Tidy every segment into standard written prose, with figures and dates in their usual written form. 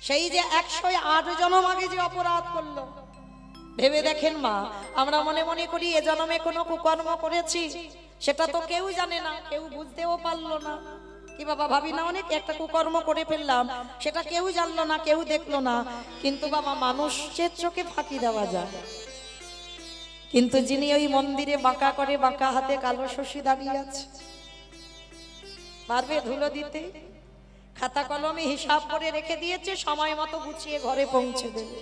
সেই যে 108 জনম আগে যে অপরাধ করলো, ভেবে দেখেন মা, আমরা মনে মনে করি এ জন্মে কোনো কুকর্ম করেছি, সেটা তো কেউ জানে না, কেউ বুঝতেও পারলো না। কি বাবা ভাবি না, অনেক একটা কুকর্ম করে ফেললাম, সেটা কেউ জানলো না, কেউ দেখলো না, কিন্তু বাবা মানুষের চোখে ফাঁকি দেওয়া যায়। কিন্তু যিনি ওই মন্দিরে বাঁকা করে, বাঁকা হাতে কালো শশী দাঁড়িয়ে আছে, পারবে ধুলো দিতে? খাতা কলমে হিসাব করে রেখে দিয়েছে, সময় মতো গুছিয়ে ঘরে পৌঁছে দেবে।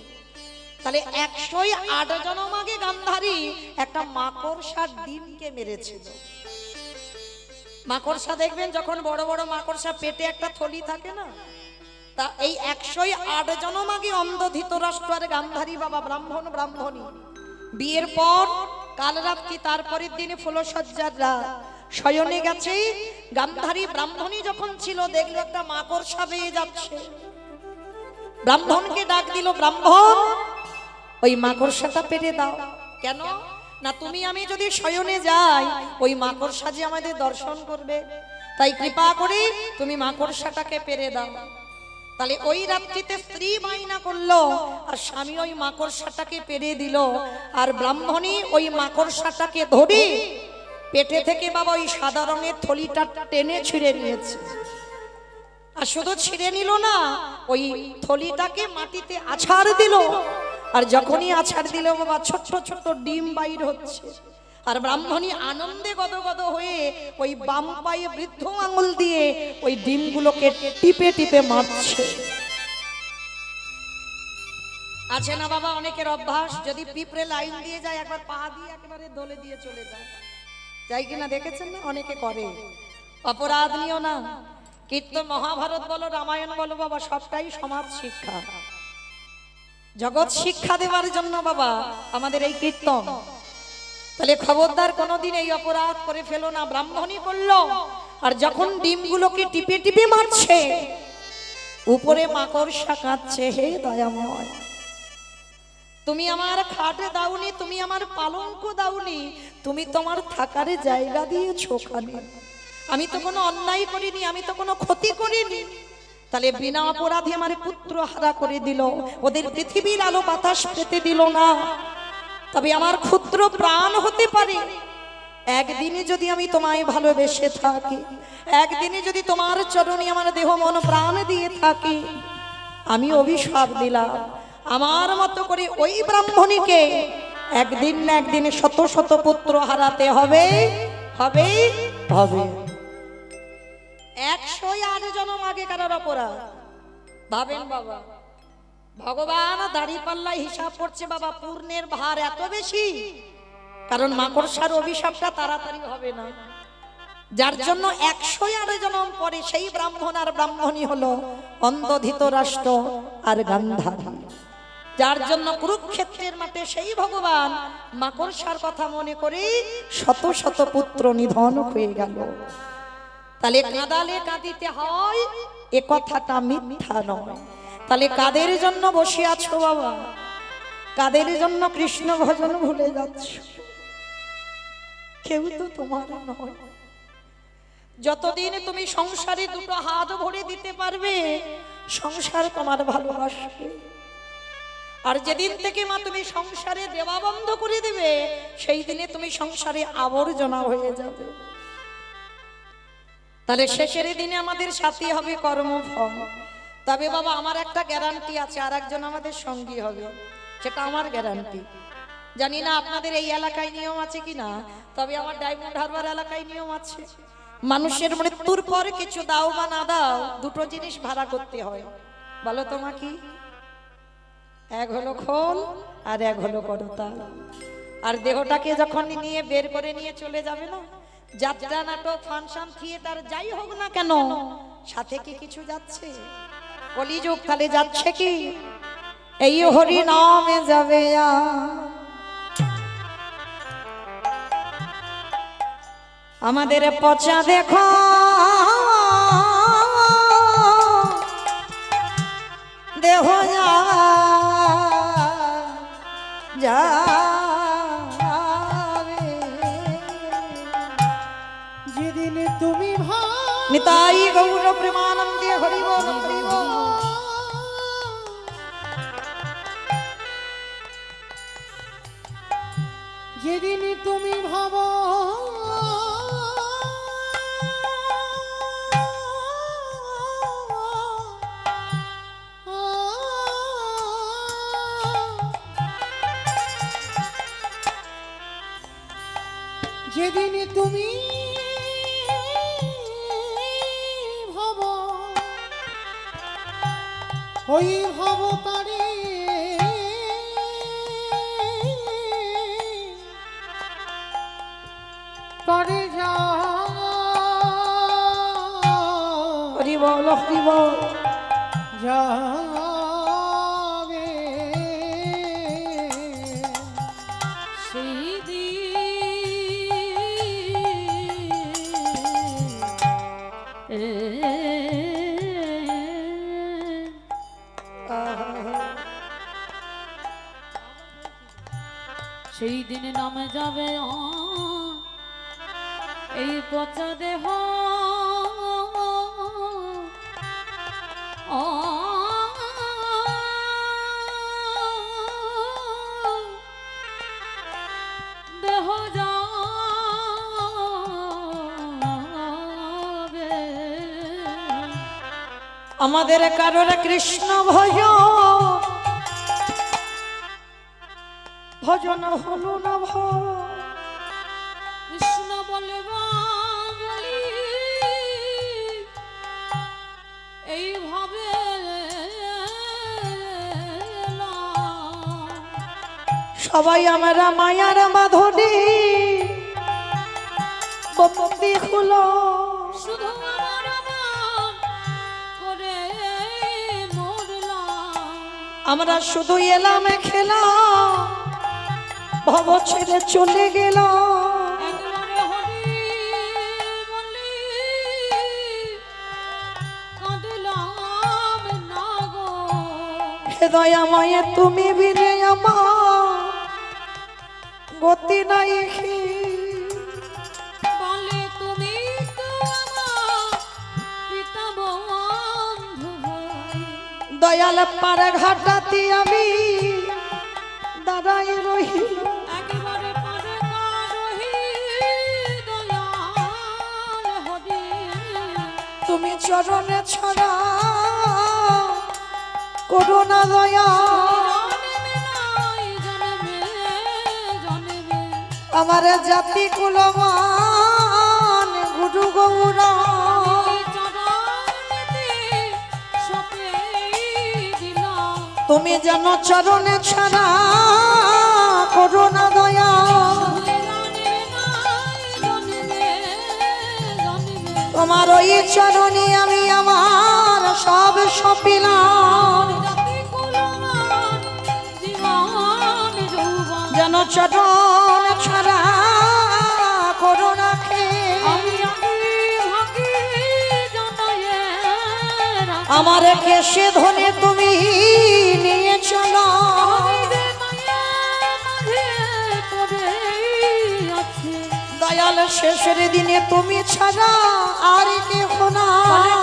তাহলে 108 জনম আগে গান্ধারী একটা মাকড়সার ডিমকে মেরেছিল। মাকড়সা দেখবেন যখন বড় বড় মাকড়সা পেটে একটা থলি থাকে না, তা এই 108 জনম আগে অন্ধ ধৃতরাষ্ট্র আর গান্ধারী বাবা ব্রাহ্মণ ব্রাহ্মণী বিয়ের পর কাল রাত্রি, তারপরের দিনে ফুলসজ্জার রাত, শয়নে গেছে। গান্ধারী ব্রাহ্মণী যখন ছিল, দেখলো একটা মাকড়সা বেয়ে যাচ্ছে, ব্রাহ্মণকে ডাক দিল, ব্রাহ্মণ ওই মাকড়সাটা পেরে দাও। কেন না, তুমি আমি যদি শয়নে যাই, ওই মাকড়সা যে আমাদের দর্শন করবে, তাই কৃপা করে তুমি মাকড়সাটাকে পেরে দাও। তাহলে ওই রাত্রিতে স্ত্রী বায়না করলো, আর স্বামী ওই মাকড়সাটাকে পেরে দিল, আর ব্রাহ্মণী ওই মাকড়সাটাকে ধরে পেটে থেকে বাবা ওই সাদা রঙের থলিটা টেনে ছিঁড়ে নিয়েছে। আর শুধু ছিঁড়ে নিল না, ওই থলিটাকে মাটিতে আছাড় দিল, আর যখনই আছাড় দিল বাবা ছোট্ট ছোট্ট ডিম বাইর হচ্ছে। আর ব্রাহ্মণী আনন্দে গদগদ হয়ে ওই বাম পায়ে বৃদ্ধ আঙুল দিয়ে ওই ডিমগুলোকে টিপে টিপে মারছে। আছে না বাবা অনেকের অভ্যাস, যদি পিঁপড়ে লাইন দিয়ে যায়, একবার পা দিয়ে একেবারে দলে দিয়ে চলে যায়, যাই কিনা দেখেছেন না, অনেকে করে। অপরাধ নিও না, কীর্তন মহাভারত বলো, রামায়ণ বলো বাবা, সবটাই সমাজ শিক্ষা, জগৎ শিক্ষা দেওয়ার জন্য বাবা আমাদের এই কীর্তন। তাহলে খবরদার কোনোদিন এই অপরাধ করে ফেলো না। ব্রাহ্মণী করলো, আর যখন ডিমগুলোকে টিপে টিপে মারছে, উপরে মাকড়সা কাঁদছে, হে দয়াময়, তুমি আমার খাটে দাওনি, তুমি আমার পালঙ্ক দাওনি, তুমি তোমার থাকার জায়গা দিয়েছো ওখানে, আমি তো কোনো অন্যায় করিনি, আমি তো কোনো ক্ষতি করিনি। তাহলে বিনা অপরাধে আমার পুত্র হারা করে দিল, ওদের পৃথিবীর আলো বাতাস পেতে দিল না। তবে আমার ক্ষুদ্র প্রাণ হতে পারে, একদিনে যদি আমি তোমায় ভালোবেসে থাকি, একদিনে যদি তোমার চরণে আমার দেহ মন প্রাণ দিয়ে থাকি, আমি অভিশাপ দিলাম, আমার মতো করে ওই ব্রাহ্মণীকে একদিন না একদিন শত শত পুত্র হারাতে হবে, হবে, হবে। 108 জনম আগে কারার অপরাধ ভাবেন বাবা। ভগবান দাড়ি পাল্লায় হিসাব করছে বাবা, পূর্ণের ভার এত বেশি, কারণ মাকড়সার অভিশাপটা তাড়াতাড়ি হবে না, যার জন্য 108 জনম পরে সেই ব্রাহ্মণ আর ব্রাহ্মণী হলো অন্ধ ধৃতরাষ্ট্র আর গান্ধারী, যার জন্য কুরুক্ষেত্রের মাঠে সেই ভগবান মাকড়সার কথা মনে করে শত শত পুত্র নিধন হয়ে গেল। তাহলে কাঁদালে কাঁদিতে হয়, এ কথাটা মিথ্যা নয়। তাহলে কাদের জন্য বসে আছো বাবা, কাদের জন্য কৃষ্ণ ভজন ভুলে যাচ্ছ? কেউ তো তোমার নয়। যতদিন তুমি সংসারে দুটো হাত ভরে দিতে পারবে, সংসার তোমার ভালোবাসবে। আর যেদিন থেকে মা তুমি সংসারে দেওয়া বন্ধ করে দেবে, সেই দিনে তুমি সংসারে আবর্জনা হয়ে যাবে। তাহলে শেষের দিনে আমাদের সাথী হবে কর্মফল। তবে বাবা আমার একটা গ্যারান্টি আছে, আর একজন আমাদের সঙ্গী হবে, সেটা আমার গ্যারান্টি। জানি না আপনাদের এই এলাকায় নিয়ম আছে কিনা, তবে আমার ডায়মন্ড হারবার এলাকায় নিয়ম আছে। মানুষের মৃত্যুর পর কিছু দাও বা না দাও, দুটো জিনিস ভাড়া করতে হয়। বলো তোমা কি? এক হলো খোল, আর এক হলো করতাল। আর দেহটাকে যখন নিয়ে বের করে নিয়ে চলে যাবে না, যাত্রা, নাটক, ফাংশন, থিয়েটার যাই হোক না কেন, সাথে কি কিছু যাচ্ছে? কলিযুগ, তাহলে যাচ্ছে কি? এই হরি নামে যাবে। আমাদের পচা দেখো দেহ যাবে, যেদিন তুমি নিতাই গৌর প্রেমানন্দে হরি বল হরি বল। ওই ভাব তারে করে যা হরি বল হরি বল। যাবে সেই সেই দিন নামে যাবে এই পচা দেহ দেহ যাবে। আমাদের কারোর কৃষ্ণ ভজ ভজন হলো না কৃষ্ণ বলে বলি এইভাবে সবাই আমরা মায়ার মাধুরী বপতি হলো। শুধু আমার আমার করে মরলাম। আমরা শুধু এলাম খেলা ভব ছেড়ে চলে গেল। একবারে হরি বলি কাঁদলাম না গো। হৃদয়াময়ে তুমি বিনে আমার গতি নাই। বলে তুমি তো আমার পিতা বন্ধু ভাই। দয়াল পাড়া ঘাটাতে আমি দাঁড়াই রহি। একেবারে পারে কারহি দয়াল হরি। তুমি চরণে ছড়া করুণা দয়া। জনমে নাই জনমে জনমে আমার জাতি কুলমান গুরু গৌরা। চরণেতে সপেই দিলাম। তুমি যেন চরণে ছড়া করুণা দয়া। জনমে নাই জনমে জনমে তোমার ওই চরণে আমি আমার সব সপিলাম। জাতি কুলমান জীবন যৌবন। যেন চরণ ছড়া করুণা আমি ভাগি জানায়ে রাখি। আমার কেশে ধনে তুমি নিয়ে চলো। আমি যে মায়ের মাঝে পড়েই আছি। দয়াল শেষের দিনে তুমি ছাড়া আর কেহ না।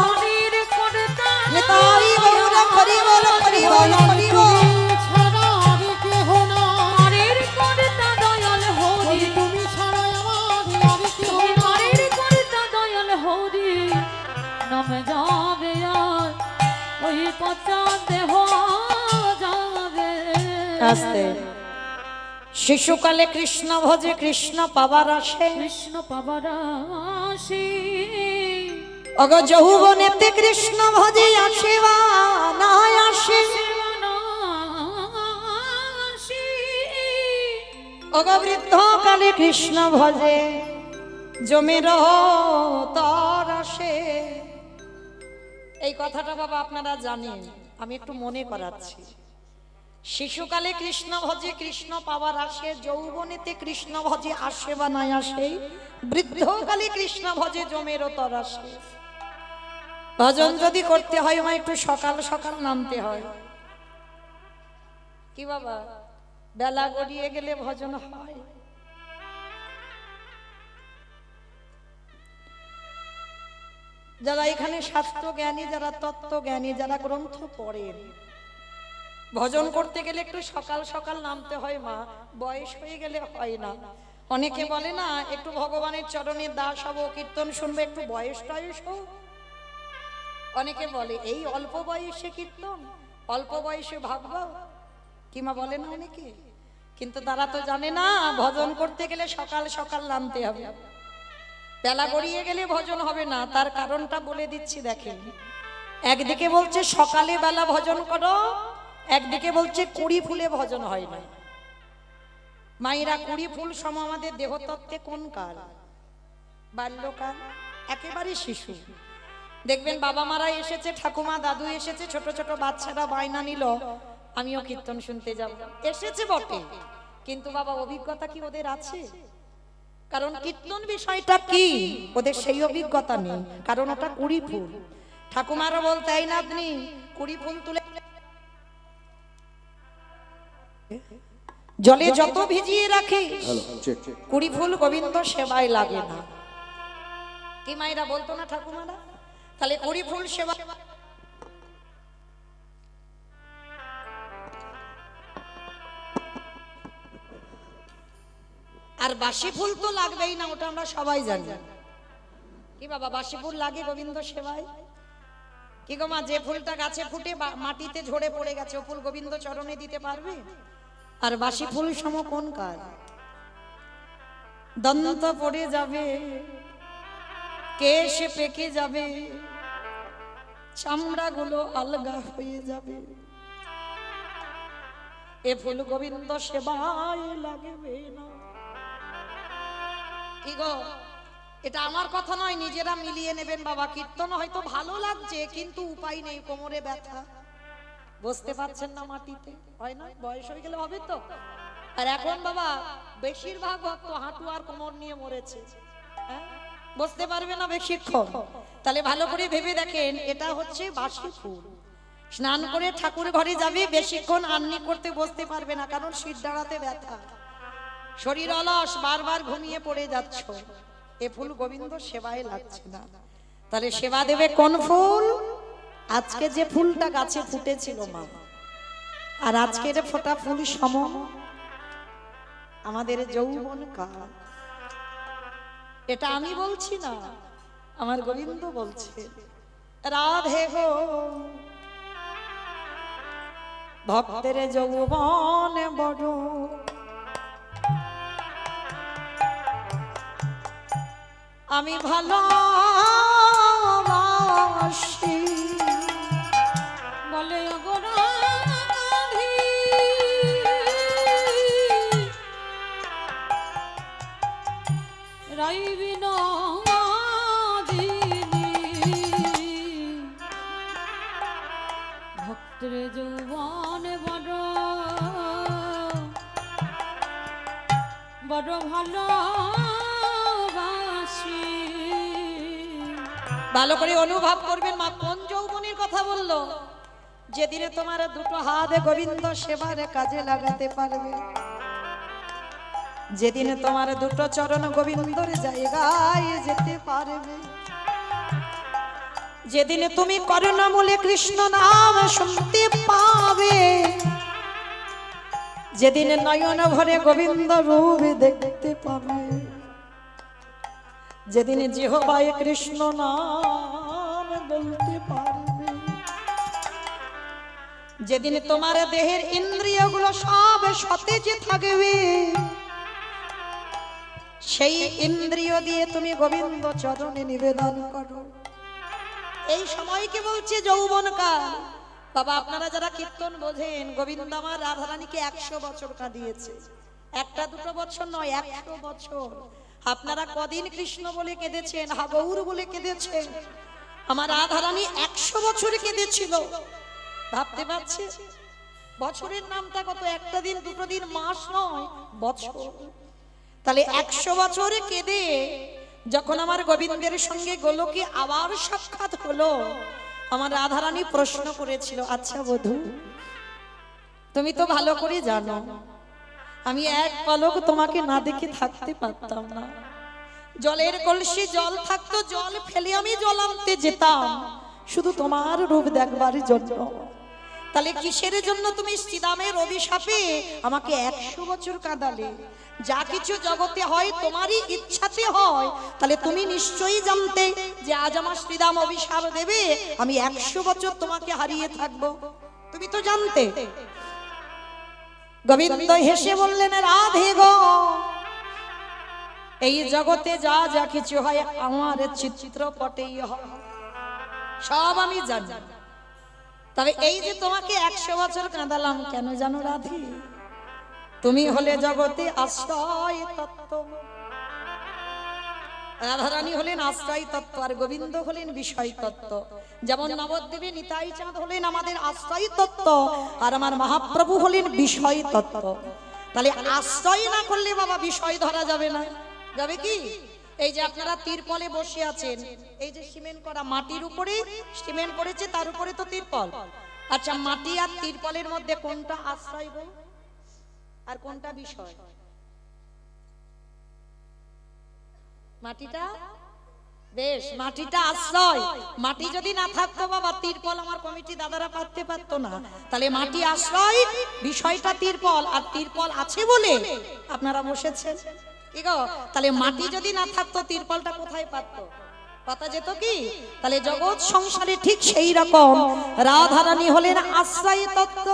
হরির কর্তা নিতাই গৌরা হরি বল হরি বল হরি বল। ছাড়া আর কেহ না। হরির কর্তা দয়াল হরি। তুমি ছাড়া আমার আর কেহ তুমি না। হরির কর্তা দয়াল হরি। নামে যাবে আর ওই পচা দেহ যাবে। আস্তে শিশুকালে কৃষ্ণ ভজে কৃষ্ণ পাবার আসে। কৃষ্ণ পাবার আসি। অগ যৌবনেতে কৃষ্ণ ভজে আসে বা না আসে। আসি। অগ বৃদ্ধ কালে কৃষ্ণ ভজে জমের তর আসে। এই কথাটা বাবা আপনারা জানেন, আমি একটু মনে করাচ্ছি। শিশুকালে কৃষ্ণ ভজে কৃষ্ণ পাওয়ার আসে, যৌবনেতে কৃষ্ণ ভজে আসে বা নাই আসে, বৃদ্ধকালে কৃষ্ণ ভজে জমের তর আসে। ভজন যদি করতে হয় আমার একটু সকাল সকাল নামতে হয়। কি বাবা, বেলা গড়িয়ে গেলে ভজন হয়? যারা এখানে শাস্ত্র জ্ঞানী, যারা তত্ত্ব জ্ঞানী, যারা গ্রন্থ পড়েন, ভজন করতে গেলে একটু সকাল সকাল নামতে হয় মা। বয়স হয়ে গেলে হয় না। অনেকে বলে না একটু ভগবানের চরণে দাস হবো, কীর্তন শুনবো, একটু বয়স টয়স হোক। অনেকে বলে এই অল্প বয়সে কীর্তন, অল্প বয়সে ভাববো, কি মা বলে না অনেকে। কিন্তু তারা তো জানে না ভজন করতে গেলে সকাল সকাল নামতে হবে। বেলা গড়িয়ে গেলে ভজন হবে না। তার কারণটা বলে দিচ্ছি দেখেন। একদিকে বলছে সকালে বেলা ভজন করো, একদিকে বলছে কুড়ি ফুলে ভজন হয় না। মায়েরা, কুড়ি ফুল সম আমাদের দেহতত্ত্বে কোন কাল? বাল্যকাল, একেবারে শিশু। দেখবেন বাবা মারা এসেছে, ঠাকুমা দাদু এসেছে, ছোট ছোট বাচ্চারা বায়না নিল আমিও কীর্তন শুনতে যাব। এসেছে বটে, কিন্তু বাবা অভিজ্ঞতা কি ওদের আছে? কারণ কীর্তন বিষয়টা কি ওদের সেই অভিজ্ঞতা নেই, কারণ ওটা কুড়ি ফুল। ঠাকুমারও বলতে এই নাতনি কুড়ি ফুল তুলে জলে যত ভিজিয়ে রাখে কুড়ি ফুল গোবিন্দ সেবায় লাগে না। কি মায়েরা বলতো না ঠাকুমারা? তাহলে কুড়ি ফুল সেবা। আর বাসি ফুল তো লাগবেই না, ওটা আমরা সবাই জানি। কি বাবা, বাসি ফুল লাগে গোবিন্দ সেবায়? কি গো মা, যে ফুলটা গাছে ফুটে মাটিতে ঝরে পড়ে গেছে, ও ফুল গোবিন্দ চরণে দিতে পারবে? আর বাসি ফুল সম কোন কাল? দন্ত পড়ে যাবে, কেশ পেকে যাবে, চামড়া গুলো আলগা হয়ে যাবে, এ ফুল গোবিন্দ সেবায় লাগবে না। কি গো, এটা আমার কথা নয়, নিজেরা মিলিয়ে নেবেন বাবা। কীর্তন হয়তো ভালো লাগছে, কিন্তু উপায় নেই, কোমরে ব্যথা, বসতে পারছেন না মাটিতে, হয় না? বয়স হয়ে গেলে হবে তো। আর এখন বাবা বেশিরভাগ ভক্ত হাঁটু আর কোমর নিয়ে মরেছে, হ্যাঁ, বসতে পারবে না বেশিক্ষণ। তাহলে ভালো করে ভেবে দেখেন, এটা হচ্ছে বাসি ফুল। স্নান করে ঠাকুর ঘরে যাবে, বেশিক্ষণ আন্নি করতে বসতে পারবে না, কারণ শীত দাঁড়াতে ব্যথা, শরীর অলস, বারবার ঘুমিয়ে পড়ে যাচ্ছ, এ ফুল গোবিন্দ সেবায় লাগছে না। তাহলে সেবা দেবে কোন ফুল? আজকে যে ফুলটা গাছে ফুটেছিল মা, আর আজকের ফোটা ফুল সম আমাদের যৌবন কাল। এটা আমি বলছি না, আমার গোবিন্দ বলছে, রাধে গো ভক্তের যৌবন বড়, আমি ভালোবাসি, বলে ওগো রাধি, রাইবি নদিনী, ভক্তের যৌবন বড়, বড় ভালোবাসি। ভালো করে অনুভব করবেন মা কোন যৌবনের কথা বললো। যেদিনে তোমার দুটো হাত গোবিন্দ সেবার কাজে লাগাতে পারবে, যেদিনে তোমার দুটো চরণ গোবিন্দর জায়গায় যেতে পারবে, যেদিনে তুমি করুণামূলে কৃষ্ণ নাম শুনতে পাবে, যেদিনে নয়ন ভরে গোবিন্দ রূপ দেখতে পাবে, যেদিনে জিহ্বায় কৃষ্ণ নাম বলতে পারবে, যেদিন তোমার দেহের ইন্দ্রিয়গুলো সব সতেজ থাকবে, সেই ইন্দ্রিয় দিয়ে তুমি গোবিন্দ চরণে নিবেদন করো। এই সময়কে বলছে যৌবনকাল। বাবা আপনারা যারা কীর্তন বোঝেন, গোবিন্দ আমার রাধারানীকে 100 বছর কাঁদিয়েছে, একটা দুটো বছর নয়, 100 বছর। আপনারা কদিন কৃষ্ণ বলে কেঁদেছেন, হাগৌর বলে কেঁদেছেন, আমার রাধারানী 100 বছর কেঁদেছিল। ভাবতে পারছে বছরের নামটা কত? একটা দিন দুটো দিন মাস নয়, বছর। তাহলে 100 বছর কেঁদে যখন আমার গোবিন্দের সঙ্গে গোলকে আবার সাক্ষাৎ হলো, আমার রাধারানী প্রশ্ন করেছিল, আচ্ছা বধূ তুমি তো ভালো করে জানো আমি এক পলক তোমাকে না দেখে থাকতে পারতাম না, জলের কলসি জল থাকতো, জল ফেলে আমি জল আনতে যেতাম শুধু তোমার রূপ দেখবার জন্য। তাহলে কিসের জন্য তুমি শ্রীরামের অভিশাপে আমাকে 100 বছর কাঁদালে? যা কিছু জগতে হয় তোমারই ইচ্ছাতে হয়, তাহলে তুমি নিশ্চয়ই জানতে যে আজ আমার শ্রীরাম অভিশাপ দেবে, আমি 100 বছর তোমাকে হারিয়ে থাকবো, তুমি তো জানতে। গোবিন্দ হেসে বললেন, রাধে গো এই জগতে যা যা কিছু হয় আমার চিত্রপটেই হয়, সব আমি জানি। তবে এই যে তোমাকে 100 বছর কাঁদালাম কেন জানো রাধে? তুমি হলে জগতে আশ্রয় তত্ত্ব। রাধারানী হলেন আশ্রয় তত্ত্ব, আর গোবিন্দ হলেন বিষয় তত্ত্ব। যেমন নবদ্বীপে নিতাই চাঁদ হলেন আমাদের আশ্রয় তত্ত্ব, আর আমার মহাপ্রভু হলেন বিষয় তত্ত্ব। তাহলে আশ্রয় না করলে বাবা বিষয় ধরা যাবে না। যাবে কি? এই যে আপনারা তিরপলে বসে আছেন, এই যে সিমেন্ট করা মাটির উপরে সিমেন্ট করেছে, তার উপরে তো তিরপল। আচ্ছা, মাটি আর তিরপলের মধ্যে কোনটা আশ্রয় গো আর কোনটা বিষয়? মাটিটা। বেশ, মাটিটা আশ্রয়। মাটি যদি না থাকতো বাবা, তিরপল আমার কমিটি দাদারা পাততে পারতো না। তাহলে মাটি আশ্রয়, বিষয়টা তিরপল, আর তিরপল আছে বলে আপনারা বসেছেন। কি গো? তাহলে মাটি যদি না থাকতো তিরপলটা কোথায় পাততো? পাতা যেত কি? তাহলে জগৎ সংসারে ঠিক সেই রকম রাধারানী হলেন আশ্রয় তত্ত্ব,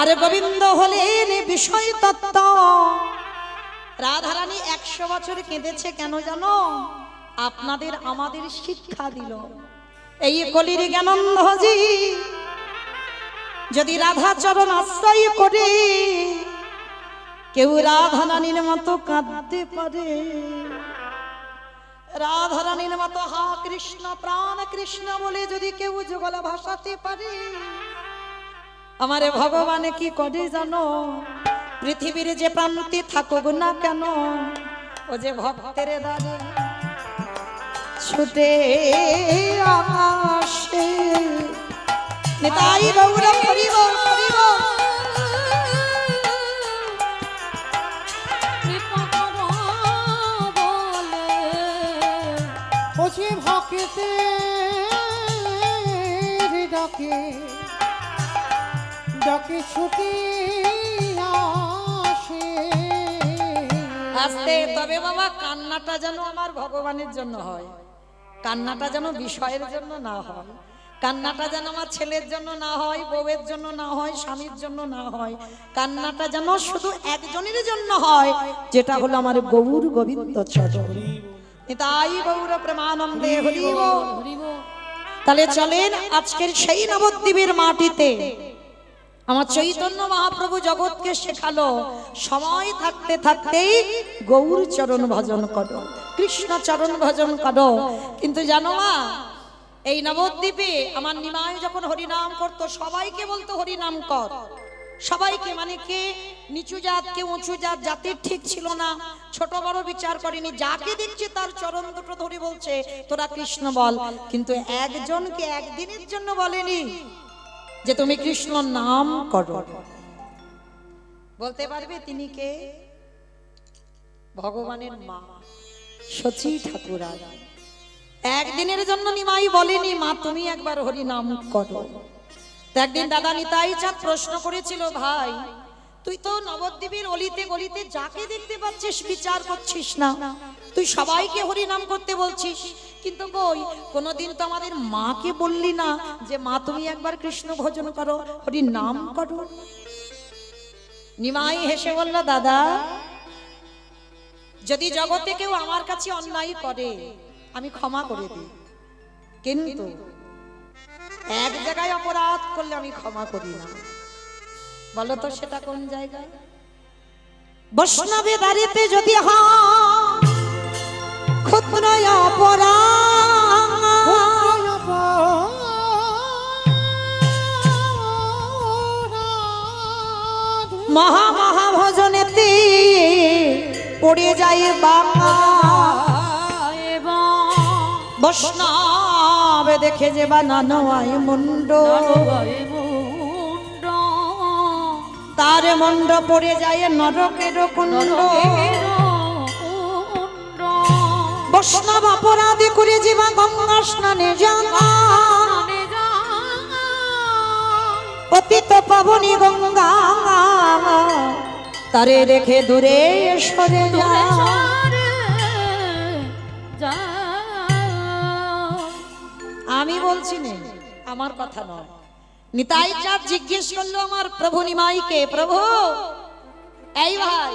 আর গোবিন্দ হলেন বিষয় তত্ত্ব। রাধারানী 100 বছর কেঁদেছে কেন জানো? আপনাদের আমাদের শিক্ষা দিল। এই কলির জ্ঞানন্ধজি যদি রাধা চরণ আশ্রয় করে, কেউ রাধারানীর মতো কাঁদতে পারে? রাধারানীর মতো হা কৃষ্ণ প্রাণ কৃষ্ণ বলে যদি কেউ যুগল ভাসাতে পারে, আমারে ভগবান কি করে জানো? পৃথিবীর যে প্রান্তে থাকুক না কেন, ও যে ভক্তের দ্বারে ছুটে আসে। নিতাই গৌর হরিব হরিব। ও যে ভক্তের ডাকে ডাকে ছুটে আসে। আস্তে, তবে বাবা কান্নাটা যেন আমার ভগবানের জন্য হয়, কান্নাটা যেন বিষয়ের জন্য না হয়, কান্নাটা যেন আমার ছেলের জন্য না হয়, বউয়ের জন্য না হয়, স্বামীর জন্য না হয়। কান্নাটা যেন শুধু একজনের জন্য হয়, যেটা হলো আমার গৌর গোবিন্দ চরণ। নিতাই গৌর প্রেমানন্দে হরি বল। তাহলে চলেন আজকের সেই নবদ্বীপের মাটিতে আমার চৈতন্য মহাপ্রভু জগৎকে শেখালো, সময় থাকতে থাকতেই গৌর চরণ ভজন করো, কৃষ্ণ চরণ ভজন করো। কিন্তু জানো মা, এই নবদ্বীপে আমার নিমাই যখন হরিনাম করতো, সবাইকে বলতো হরিনাম কর। সবাইকে, মানে কে নিচু জাত কে উঁচু জাত, জাতির ঠিক ছিল না, ছোট বড় বিচার করেনি, যাকে দেখছে তার চরণ দুটো ধরে বলছে তোরা কৃষ্ণ বল। কিন্তু একজনকে একদিনের জন্য বলেনি যে তুমি কৃষ্ণ নাম করো। বলতে পারবে তিনি কে? ভগবানের মা সচী ঠাকুরা। একদিনের জন্য নিমাই বলেনি মা তুমি একবার হরি নাম করো। তো একদিন দাদা নিতাই চাঁদ প্রশ্ন করেছিল, ভাই তুই তো নবদ্বীপের অলিতে গলিতে যাকে দেখতে পাচ্ছিস বিচার করছিস না, তুই সবাইকে হরি নাম করতে বলছিস, কিন্তু কই কোনোদিন তো আমাদের মাকে বললি না যে মা তুমি একবার কৃষ্ণ ভজন করো, হরি নাম করো। নিমাই হেসে বলল, দাদা যদি জগতে কেউ আমার কাছে অন্যায় করে আমি ক্ষমা করে দিই, কিন্তু এক জায়গায় অপরাধ করলে আমি ক্ষমা করি না। বলো তো সেটা কোন জায়গায়? বৈষ্ণবে দাঁড়িতে যদি ক্ষুদ্র মহা মহা ভজনেতে পড়ে যায় বাবা, বৈষ্ণব দেখে যে বানানো আয় মুন্ড, তার মুন্ড পড়ে যায় নরকের কুণ্ড। বৈষ্ণব অপরাধী করে জীবা গঙ্গা স্নানে যাওয়া, পতিত পাবনী গঙ্গা তারে রেখে দূরে সরে যায়। আমি বলছি না, আমার কথা নয়। নিতাই চাঁদ জিজ্ঞেস করলো আমার প্রভু নিমাইকে, প্রভু এই ভাই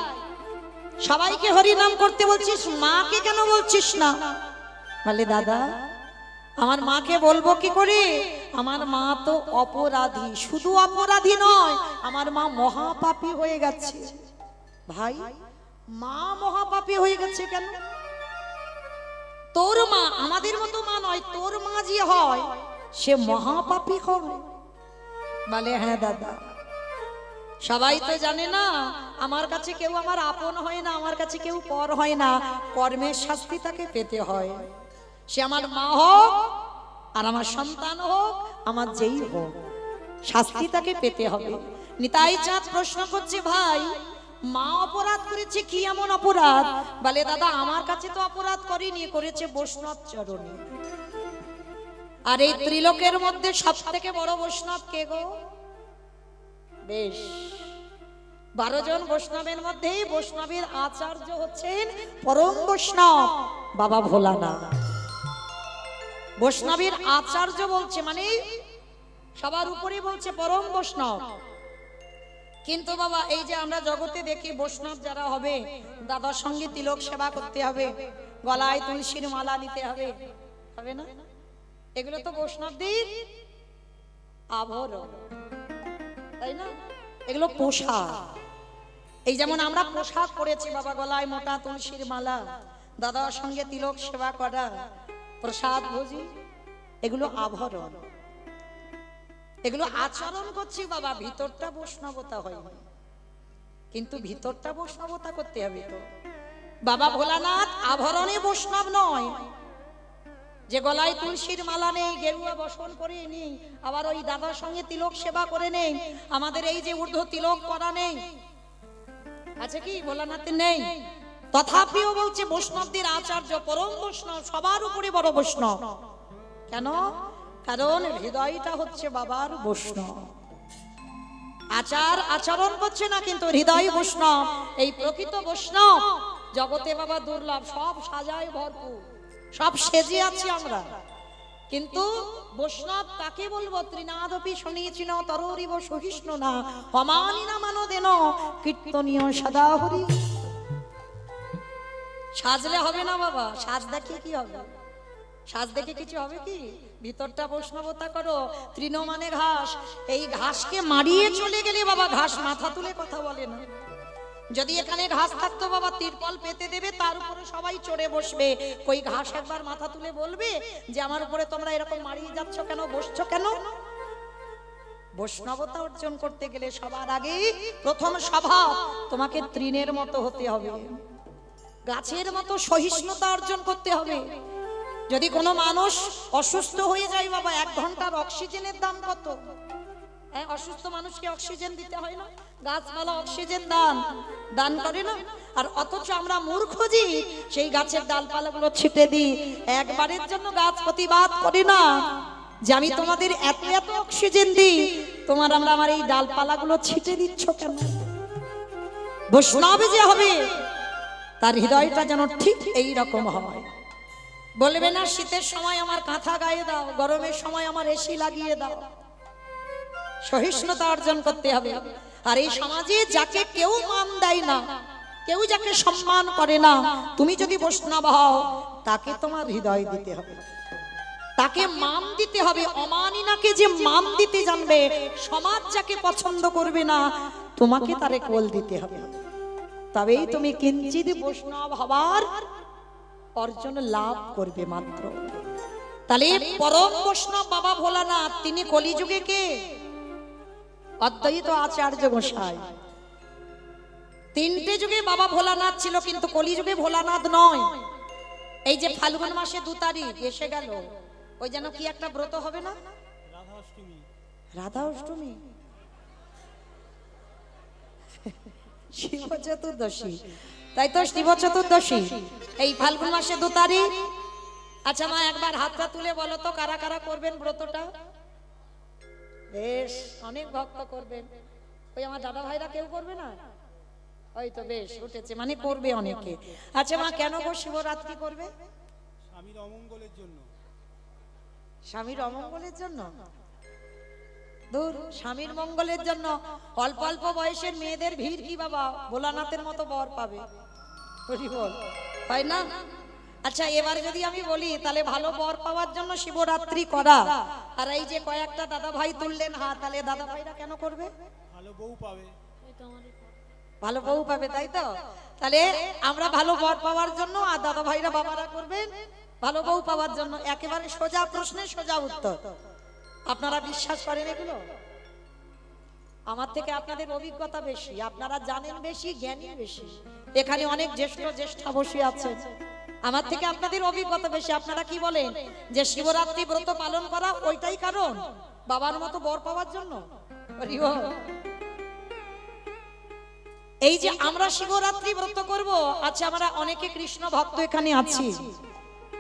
সবাইকে হরি নাম করতে বলছিস, মাকে কেন বলছিস না? বলে দাদা আমার মাকে বলবো কি করে? আমার মা তো অপরাধী, শুধু অপরাধী নয়, আমার মা মহাপাপী হয়ে গেছে। ভাই, মা মহাপাপী হয়ে গেছে কেন? তোর মা আমাদের মতো মা নয়, তোর মা যে হয় সে মহাপাপী হবে। বলে হ্যাঁ দাদা, সবাই তো জানে না আমার কাছে কেউ আমার আপন হয় না, আমার কাছে কেউ পর হয় না, কর্মের শাস্তি তাকে পেতে হয়। সে আমার মা হোক আর আমার সন্তান হোক, আমার যেই হোক, শাস্তি তাকে পেতে হবে। নিতাই চাঁদ প্রশ্ন করছে, ভাই মা অপরাধ করেছে, কি এমন অপরাধ? বলে দাদা, আমার কাছে তো অপরাধ করেনি, করেছে বৈষ্ণব চরণে। আর এই ত্রিলোকের মধ্যে সব থেকে বড় বৈষ্ণব কে গো? বেশ, 12 জন বৈষ্ণবের মধ্যে বৈষ্ণবের আচার্য হচ্ছেন পরম বৈষ্ণব বাবা ভোলানাথ। বৈষ্ণবের আচার্য বলছে মানে সবার উপরে বলছে পরম বৈষ্ণব। কিন্তু বাবা, এই যে আমরা জগতে দেখি বৈষ্ণব যারা হবে, দাদার সঙ্গে তিলক সেবা করতে হবে, গলায় তুলসীর মালা নিতে হবে, হবে না? এগুলো তো বৈষ্ণবদের আভরণ, তাই না? এগুলো পোশাক। এই যেমন আমরা পোশাক পরেছি বাবা, গলায় মোটা তুলসীর মালা, দাদার সঙ্গে তিলক সেবা করা, প্রসাদ ভোজি, এগুলো আভরণ, এগুলো আচরণ করছি বাবা। ভিতরটা বৈষ্ণবতা হয়নি, কিন্তু ভিতরটা বৈষ্ণবতা করতে হবে তো। বাবা ভোলানাথ আভরণে বৈষ্ণব নয়, যে গলায় তুলসীর মালা নেই, গেরুয়া বসন করে নেই, আবার ওই দাদার সঙ্গে তিলক সেবা করে নেই, আমাদের এই যে ঊর্ধ্ব তিলক করা নেই, আছে কি? ভোলানাথের নেই। তথাপিও বলছে বৈষ্ণবদের আচার্য পরম বৈষ্ণব, সবার উপরে বড় বৈষ্ণব। কেন? কারণ হৃদয়টা হচ্ছে বাবার বৈষ্ণব। আচার আচরণ করছে না, কিন্তু হৃদয় বৈষ্ণব। এই প্রকৃত বৈষ্ণব জগতে বাবা দুর্লভ, সব সাজায় ভরপুর, সব সেজে আছি আমরা, কিন্তু বৈষ্ণব কাকে বলবো? ত্রিনাদপি শুনিয়েছিল তররিব সহিষ্ণু না হমানি না মানো দেন কীর্তনীয় সদা হরি। সাজলে হবে না বাবা, সাজ দেখে কি হবে? সাজ দেখে কিছু হবে কি? ভিতরটা বৈষ্ণবতা করো। তৃণ মানে ঘাস, এই ঘাসকে মারিয়ে চলে গেলে বাবা ঘাস মাথা তুলে কথা বলে না। যদি এখানে ঘাস থাকতো বাবা, তিরপল পেতে দেবে, তার উপরে সবাই চড়ে বসবে, কই ঘাস একবার মাথা তুলে বলবে যে আমার উপরে তোমরা এরকম মারিয়ে যাচ্ছ কেন, বসছো কেন? বৈষ্ণবতা অর্জন করতে গেলে সবার আগে প্রথম স্বভাব তোমাকে তৃণের মতো হতে হবে, গাছের মতো সহিষ্ণুতা অর্জন করতে হবে। যদি কোনো মানুষ অসুস্থ হয়ে যায় বাবা, 1 ঘন্টার অক্সিজেনের দাম কত? অসুস্থ মানুষকে অক্সিজেন দিতে হয় না? গাছপালা অক্সিজেন দান করে না? আর অথচ আমরা মূর্খ জি, সেই গাছের ডালপালাগুলো ছিটে দিই, একবারের জন্য গাছ প্রতিবাদ করে না যে আমি তোমাদের এত এত অক্সিজেন দিই, আমরা আমার এই ডালপালাগুলো ছিটে দিচ্ছ কেন? বৈষ্ণব যে হবে তার হৃদয়টা যেন ঠিক এই রকম হয়। বলবে না শীতের সময় আমার কাঁথা গায়ে দাও, গরমের সময় আমার এসি লাগিয়ে দাও। সহিষ্ণুতা অর্জন করতে হবে। আর এই সমাজে যাকে কেউ মান দেয় না, কেউ যাকে সম্মান করে না, তুমি যদি বৈষ্ণব হও তাকে তোমার হৃদয় দিতে হবে, তাকে মান দিতে হবে। অমানিনাকে যে মান দিতে জানবে, সমাজ যাকে পছন্দ করবে না, তোমাকে তারে কোল দিতে হবে, তবেই তুমি কিঞ্চিত বৈষ্ণব হবার অর্জন লাভ করবে মাত্র। তাহলে পরম বৈষ্ণব বাবা ভোলানাথ, তিনি কলিযুগে কে? অদ্বৈত আচার্য গোসাই। 3টে যুগে বাবা ভোলানাথ ছিল, কিন্তু কলিযুগে ভোলানাথ নয়। এই যে ফাল্গুন মাসে 2 তারিখ এসে গেল, ওই যেন কি একটা ব্রত হবে না? রাধা অষ্টমী, শিব চতুর্দশী, তাই তো? শিব চতুর্দশী এই ফাল্গুন মাসে 2 তারিখ। আচ্ছা মা, একবার হাতটা তুলে বলো তো কারা কারা করবেন ব্রতটা? বেশ, অনেক ভক্ত করবেন। ওই আমার দাদা ভাইরা কেউ করবে না? ওই তো বেশ উঠেছে, মানে করবে অনেকে। আচ্ছা মা, কেন গো শিবরাত্রি করবে? স্বামীর অমঙ্গলের জন্য। স্বামীর অমঙ্গলের জন্য? দূর, স্বামীর মঙ্গলের জন্য অল্প অল্প বয়সের মেয়েদের ভিড় কি বাবা ভোলানাথের মতো বর পাবে? হরি বল, হয় না? আচ্ছা এবার যদি আমি বলি তাহলে ভালো বর পাওয়ার জন্য শিবরাত্রি করা, আর এই যে কয়েকটা দাদা ভাই তুললেন হাত, তাহলে দাদা ভাইরা কেন করবে? ভালো বউ পাবে। ভালো বউ পাবে, তাই তো? তাহলে আমরা ভালো বর পাওয়ার জন্য, আর দাদা ভাইরা বাবারা করবেন ভালো বউ পাওয়ার জন্য। একেবারে সোজা প্রশ্নের সোজা উত্তর। আপনারা বিশ্বাস করেন এগুলো? আমার থেকে আপনাদের অভিজ্ঞতা বেশি, আপনারা জানেন বেশি, জ্ঞানী বেশি। এখানে অনেক জ্যেষ্ঠা বসে আছে, আমার থেকে আপনাদের অভিজ্ঞতা বেশি। আপনারা কি বলেন যে শিবরাত্রি ব্রত পালন করা ওইটাই কারণ বাবার মতো বর পাওয়ার জন্য? এই যে আমরা শিবরাত্রি ব্রত করব, আচ্ছা আমরা অনেকে কৃষ্ণ ভক্ত এখানে আছি,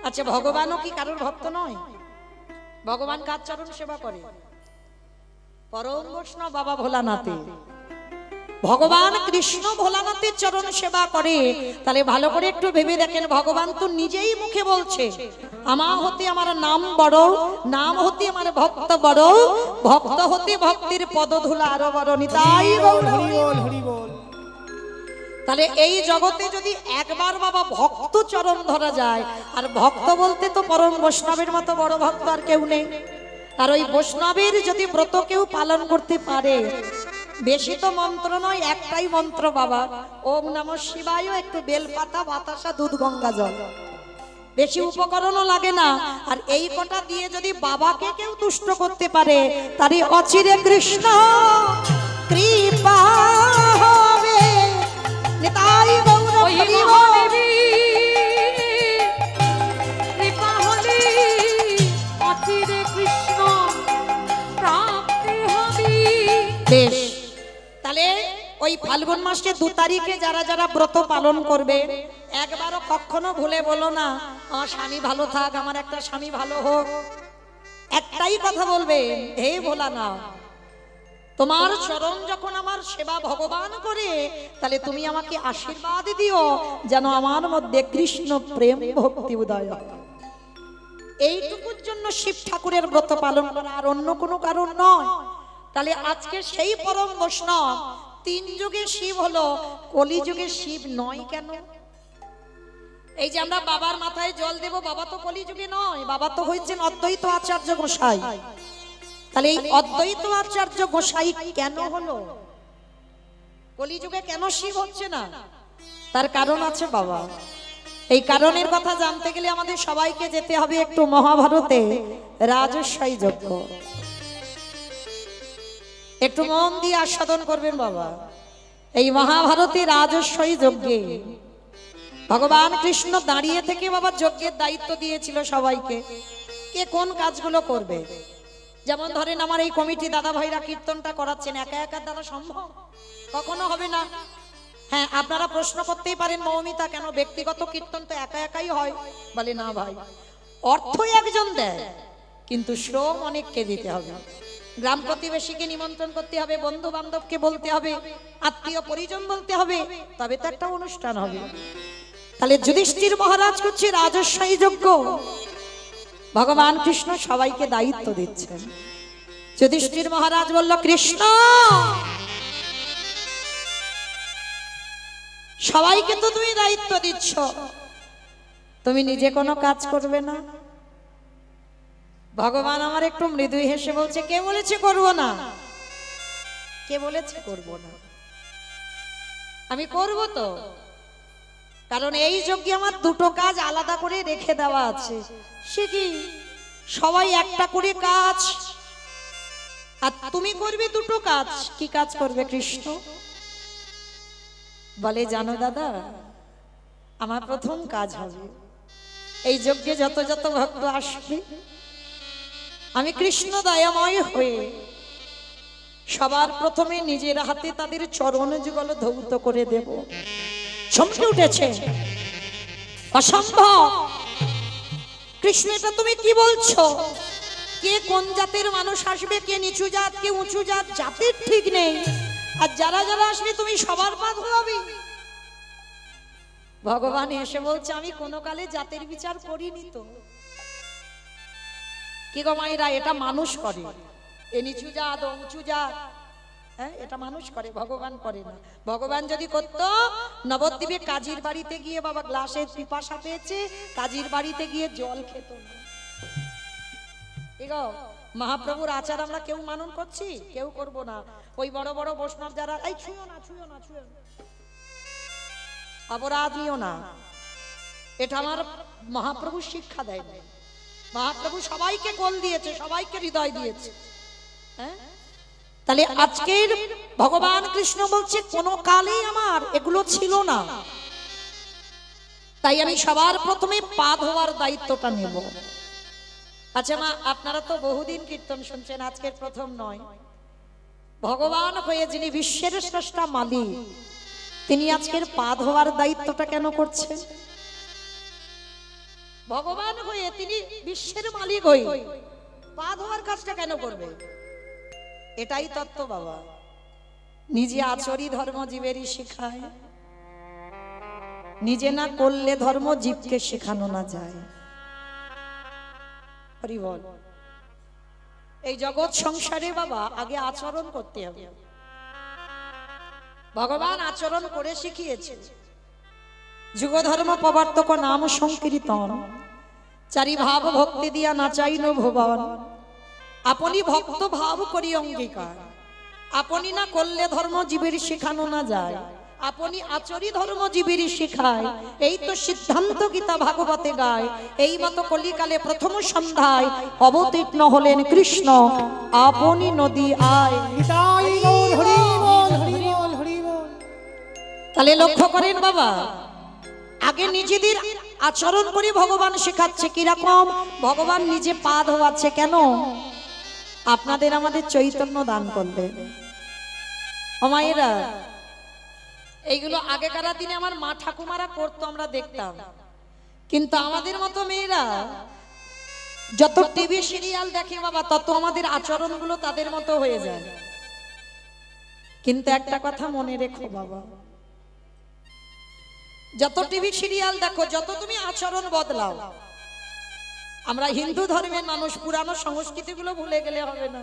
আচ্ছা ভগবানও কি কারোর ভক্ত নয়? ভগবান কার চরণ সেবা করে? পরম বৈষ্ণব বাবা ভোলানাথে। ভগবান কৃষ্ণ ভোলানাথের চরণ সেবা করে। তাহলে ভালো করে একটু ভেবে দেখেন, ভগবান তো নিজেই মুখে বলছে আমার হতে আমার নাম বড়, নাম হতে আমার ভক্ত বড়, ভক্ত হতে ভক্তির পদধূলা আরো বড়। নিতাই গৌর হরি বল, হরি বল। তাহলে এই জগতে যদি একবার বাবা ভক্ত চরণ ধরা যায়, আর ভক্ত বলতে তো পরম বৈষ্ণবের মতো বড় ভক্ত আর কেউ নেই। আর ওই বৈষ্ণবের যদি ব্রত কেউ পালন করতে পারে, বেশি তো মন্ত্র নয়, একটাই মন্ত্র বাবা, ওম নমঃ শিবায়, একটু বেলপাতা, বাতাসা, দুধ, গঙ্গা জল, বেশি উপকরণও লাগে না। আর এই কটা দিয়ে যদি বাবাকে কেউ তুষ্ট করতে পারে, তারই অচিরে কৃষ্ণ কৃপা হবে। নিতাই গৌর হরি বল। কৃপা হলে অচিরে কৃষ্ণ প্রাপ্তি হবে। বেশ, তাহলে ওই ফাল্গুন মাসের 2 তারিখে যারা যারা ব্রত পালন করবে, একবারও কখনো ভুলে বলো না আমার স্বামী ভালো থাক, আমার একটা স্বামী ভালো হোক। একটাই কথা বলবে, হে ভোলা না, তোমার চরণ যখন আমার সেবা ভগবান করে, তাহলে তুমি আমাকে আশীর্বাদ দিও যেন আমার মধ্যে কৃষ্ণ প্রেম ভক্তি উদয় হয়। এইটুকুর জন্য শিব ঠাকুরের ব্রত পালন করা, আর অন্য কোনো কারণ নয়। তাহলে আজকে সেই পরম বৈষ্ণব 3 যুগে শিব হলো, কলিযুগে শিব নয় কেন? এই যে আমরা বাবার মাথায় জল দেব, বাবা তো কলিযুগে নয়, বাবা তো হয়েছেন অদ্বৈত আচার্য গোসাই। তাহলে এই অদ্বৈত আচার্য গোসাই কেন হলো? কলিযুগে কেন শিব হচ্ছে না? তার কারণ আছে বাবা। এই কারণের কথা জানতে গেলে আমাদের সবাইকে যেতে হবে একটু মহাভারতে, রাজস্বই যজ্ঞ। একটু মন দিয়ে আস্বাদন করবেন বাবা। এই মহাভারতে রাজস্বই যজ্ঞে ভগবান কৃষ্ণ দাঁড়িয়ে থেকে বাবা যজ্ঞের দায়িত্ব দিয়েছিল সবাইকে, কে কোন কাজগুলো করবে। যেমন ধরেন আমার এই কমিটি দাদা ভাইরা কীর্তনটা করাচ্ছেন, একা একা দ্বারা সম্ভব? কখনো হবে না। হ্যাঁ, আপনারা প্রশ্ন করতেই পারেন মৌমিতা কেন ব্যক্তিগত কীর্তন তো একা একাই হয়? বলে না ভাই, অর্থ একজন দেয় কিন্তু শ্রম অনেককে দিতে হবে। গ্রাম প্রতিবেশীকে নিমন্ত্রণ করতে হবে, বন্ধু বান্ধবকে বলতে হবে, আত্মীয় পরিজন বলতে হবে, তবে তো একটা অনুষ্ঠান হবে। তাহলে যুধিষ্ঠির মহারাজ করছে রাজস্বই যজ্ঞ, ভগবান কৃষ্ণ সবাইকে দায়িত্ব দিচ্ছেন। যুধিষ্ঠির মহারাজ বলল, কৃষ্ণ সবাইকে তো তুমি দায়িত্ব দিচ্ছ, তুমি নিজে কোনো কাজ করবে না? ভগবান আমার একটু মৃদু হেসে বলছে, কে বলেছে করব না? কে বলেছে করব না? আমি করব তো, কারণ এই যজ্ঞে আমার 2টো কাজ আলাদা করে রেখে দেওয়া আছে। সে কি? সবাই একটা করে কাজ, আর তুমি করবে 2টো কাজ। কি কাজ করবে কৃষ্ণ? বলে, জানো দাদা, আমার প্রথম কাজ হবে এই যজ্ঞে যত যত ভক্ত আসবে, আমি কৃষ্ণ দয়াময় হয়ে সবার প্রথমে নিজের হাতে তাদের চরণ যুগল ধৌত করে দেব। চমকে উঠেছে, অসম্ভব কৃষ্ণ, এটা তুমি কি বলছো? কে কোন জাতের মানুষ আসবে, কে নিচু জাত, কে উঁচু জাত, জাতের ঠিক নেই, আর যারা যারা আসবে তুমি সবার পা ধোয়াবে। ভগবান এসে বলছে, আমি কোনো কালে জাতের বিচার করিনি তো। কি গো মায়েরা, এটা মানুষ করে, এ নিচু জাত ও উঁচু জাত, হ্যাঁ, এটা মানুষ করে, ভগবান করে না। ভগবান যদি করত, নবদ্বীপে কাজীর বাড়িতে গিয়ে বাবা গ্লাসের পিপাসা পেয়েছে, কাজীর বাড়িতে গিয়ে জল খেত না। এগো মহাপ্রভুর আচার আমরা কেউ মানন করছি? কেউ করব না। ওই বড় বড় বৈষ্ণব যারা, এই ছুঁয়ো না, ছুঁয়ো না, ছুঁয়ো না, অপরাধ নিও না। এটা আমার মহাপ্রভু শিক্ষা দেয়। মহাপ্রভু সবাইকে কোল দিয়েছে, সবাইকে হৃদয় দিয়েছে। হ্যাঁ, তাহলে আজকের ভগবান কৃষ্ণ বলছে কোনো কালেই আমার এগুলো ছিল না, তাই আমি সবার প্রথমে পা ধোয়ার দায়িত্বটা নেব। আচ্ছা মা, আপনারা তো বহুদিন কীর্তন শুনছেন, আজকের প্রথম নয়। ভগবান হয়ে যিনি বিশ্বের স্রষ্টা মালিক, তিনি আজকের পা ধোয়ার দায়িত্বটা কেন করছেন? ভগবান হয়ে তিনি বিশ্বের মালিক হয়ে পা ধোয়ার কাজটা কেন করবে? এটাই তত্ত্ব বাবা। নিজে আচরি ধর্ম জীবেরই শেখায়, নিজে না করলে ধর্ম জীবকে শেখানো না যায়। হরি বল। এই জগৎ সংসারে বাবা আগে আচরণ করতে হবে। ভগবান আচরণ করে শিখিয়েছে। যুগ ধর্ম প্রবর্তক নাম সংকীর্তন, চারি ভাব ভক্তি দিয়া নাচাইন ভুবন। আপনি ভক্ত ভাব করি অঙ্গীকার, আপনি না করলে ধর্ম জীবের শেখানো না যায়। আপনি আচরি ধর্ম জীবের শিখায়, এই তো সিদ্ধান্ত গীতা ভাগবতে গায়। এই মতো কলিকালে প্রথম সন্ধ্যায় অবতীর্ণ হলেন কৃষ্ণ, আপনি নদী আয়। নিতাই গৌর হরি বল, হরি বল, হরি বল। তাহলে লক্ষ্য করেন বাবা, আগে নিজেদের আচরণ করে ভগবান শেখাচ্ছে। কিরকম? ভগবান নিজে পা ধোয়াচ্ছে। কেন? আপনাদের আমাদের চৈতন্য দান করলেন। ও মায়েরা, এইগুলো আগেকার দিনে আমার মা ঠাকুমারা করতো, আমরা দেখতাম। কিন্তু আমাদের মতো মেয়েরা যত টিভি সিরিয়াল দেখে বাবা, তত আমাদের আচরণগুলো তাদের মতো হয়ে যায়। কিন্তু একটা কথা মনে রেখো বাবা, যত টিভি সিরিয়াল দেখো, যত তুমি আচরণ বদলাও, আমরা হিন্দু ধর্মের মানুষ, পুরানো সংস্কৃতিগুলো ভুলে গেলে হবে না।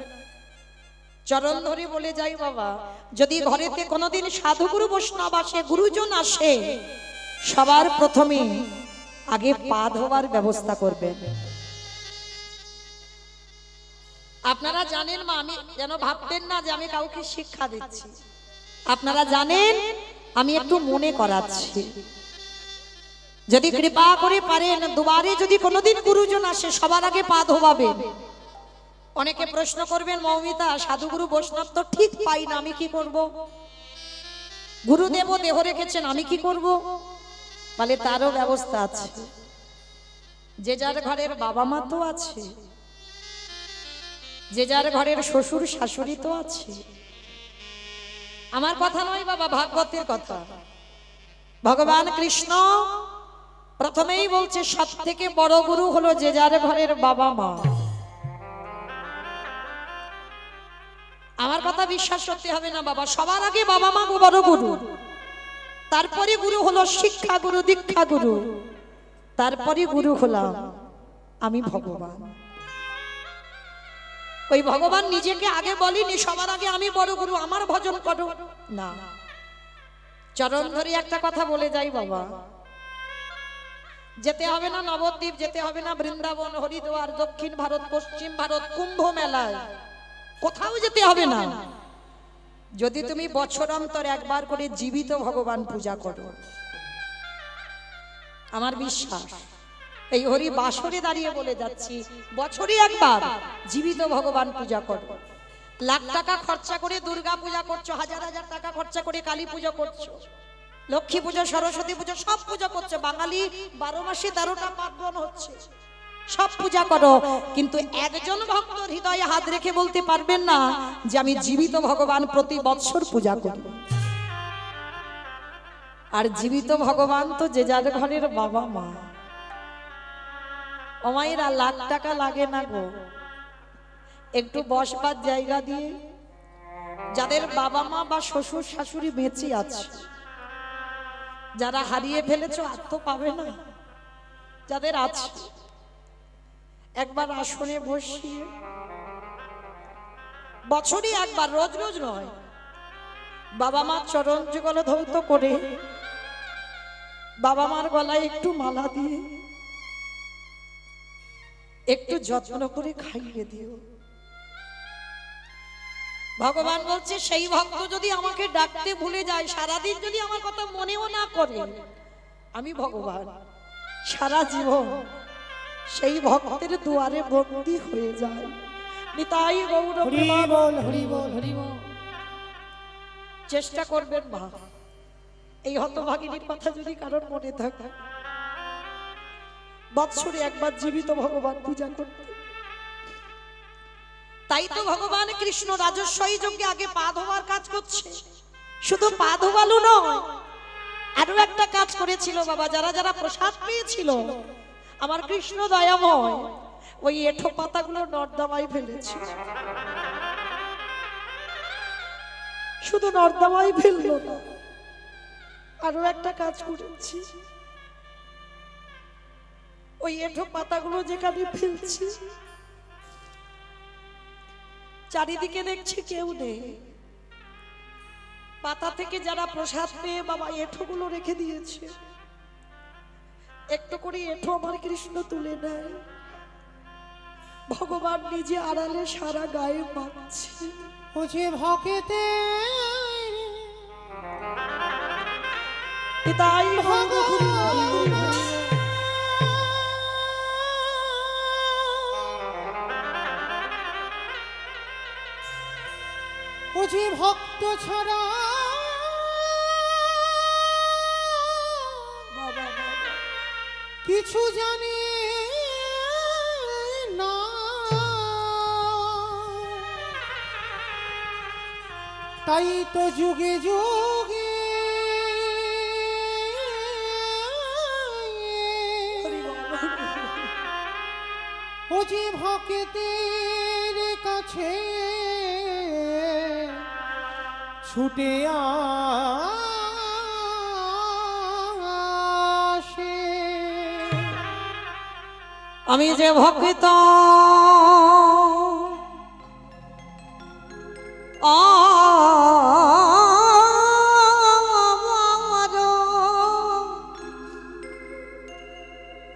চরণ ধরে বলে যাই বাবা, যদি ঘরেতে কোনোদিন সাধুগুরু বৈষ্ণব আসে, গুরুজন আসে, সবার প্রথমে আগে পা ধোয়ার ব্যবস্থা করবেন। আপনারা জানেন মা, আমি যেন ভাববেন না যে আমি কাউকে শিক্ষা দিচ্ছি। আপনারা জানেন, আমি একটু মনে করাচ্ছি। যদি কৃপা করে পারেন, দুবারে যদি কোনোদিন গুরুজন আসে, সবার আগে পা ধোয়াবেন। অনেকে প্রশ্ন করবেন, মৌমিতা সাধুগুরু বৈষ্ণব তো ঠিক পাই না, আমি কি করব? গুরুদেব দেহ রেখেছেন, আমি কি করব? বলে তারও ব্যবস্থা আছে। যে যার ঘরের বাবা মা তো আছে, যে যার ঘরের শ্বশুর শাশুড়ি তো আছে। আমার কথা নয় বাবা, ভাগবতের কথা। ভগবান কৃষ্ণ প্রথমেই বলছে, সব থেকে বড় গুরু হলো যে যার ঘরের বাবা মা। আমার কথা বিশ্বাস করতে হবে না বাবা, সবার আগে বাবা মা বড় গুরু, তারপরে গুরু হলো শিক্ষা গুরু, দীক্ষা গুরু, তারপরে গুরু হলাম আমি ভগবান। ওই ভগবান নিজেকে আগে বলিনি সবার আগে আমি বড় গুরু, আমার ভজন করো না। চরণ ধরে একটা কথা বলে যাই বাবা, যেতে হবে না নবদ্বীপ, যেতে হবে না বৃন্দাবন, হরিদ্বার, দক্ষিণ ভারত, পশ্চিম ভারত, কুম্ভ মেলায়, কোথাও যেতে হবে না। যদি তুমি বছর অন্তর একবার করে জীবিত ভগবান পূজা করো, আমার বিশ্বাস, এই হরি বাসরে দাঁড়িয়ে বলে যাচ্ছি, বছরে একবার জীবিত ভগবান পূজা করো। লাখ টাকা খরচা করে দুর্গা পূজা করছো, হাজার হাজার টাকা খরচা করে কালী পূজা করছো, লক্ষ্মী পুজো, সরস্বতী পুজো, সব পূজা করছো। বাঙালি 12 মাসে 13টা পার্বণ হচ্ছে, সব পূজা করো। কিন্তু একজন ভক্ত হৃদয়ে হাত রেখে বলতে পারবেন না যে আমি জীবিত ভগবান প্রতি বৎসর পূজা করি। আর জীবিত ভগবান তো যে যার ঘরের বাবা মা। অমায়েরা লাখ টাকা লাগে না গো, একটু বসবার জায়গা দিয়ে, যাদের বাবা মা বা শ্বশুর শাশুড়ি বেঁচে আছে, যারা হারিয়ে ফেলেছো আর তো পাবে না, যাদের আছে একবার আসনে বসিয়ে, বছরে একবার, রোজ রোজ নয়, বাবা মার চরণ যুগল ধৌত করে বাবা মার গলায় একটু মালা দিয়ে একটু যত্ন করে খাইয়ে দিও। ভগবান বলছে সেই ভক্ত যদি আমাকে ডাকতে ভুলে যায়, সারাদিন যদি আমার কথা মনেও না করে, আমি ভগবান সারা জীবন সেই ভক্তের দুয়ারে বন্দী হয়ে যায়। নিতাই গৌর হরি প্রেমানন্দ। বল হরি বল হরি বল। চেষ্টা করবেন মা, এই হতভাগিনীর কথা যদি কারোর মনে থাকে, বৎসরে একবার জীবিত ভগবান পূজা করতে। তাই তো ভগবান কৃষ্ণ রাজস্বই যজ্ঞে আগে পা ধোয়ার কাজ করছে। শুধু পা ধোয়ালো নয়, আরো একটা কাজ করেছিল বাবা। যারা যারা প্রসাদ পেয়েছিল আমার কৃষ্ণ দয়াময় ওই এঁঠো পাতাগুলো নর্দমায় ফেলেছে। শুধু নর্দমায় ফেললো না, আরো একটা কাজ করেছি। ওই এঁঠো পাতাগুলো যেখানে ফেলছি চারিদিকে দেখছি কেউ নেই। পাতা থেকে যারা প্রসাদ পেয়ে বাবা এঁঠোগুলো রেখে দিয়েছে, একটু করে এঁঠো আমার কৃষ্ণ তুলে নেয়। ভগবান নিজে আড়ালে সারা গায়ে মাখছে। ও যে ভকেতে তাই ও যে ভক্ত ছাড়া বাবা কিছু জানে না, তাই তো যুগে যুগে ও যে ভক্তের কাছে ছুটে আসে। আমি যে ভক্ত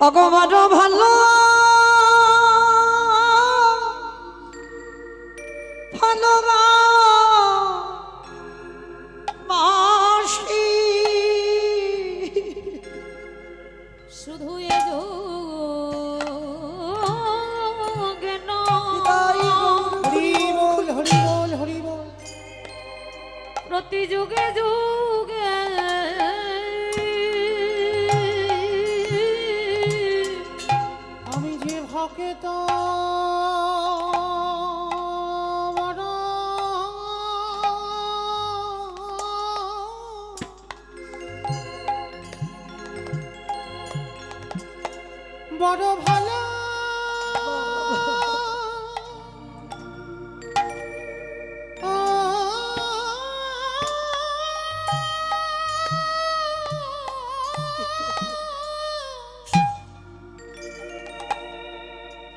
অগমার ভালো ভালোবাসি, শুধু এ যোগে নয়, হরি বল হরি বল হরি বল। প্রতি যুগে যুগে আমি যে ভক্ত বড় ভালো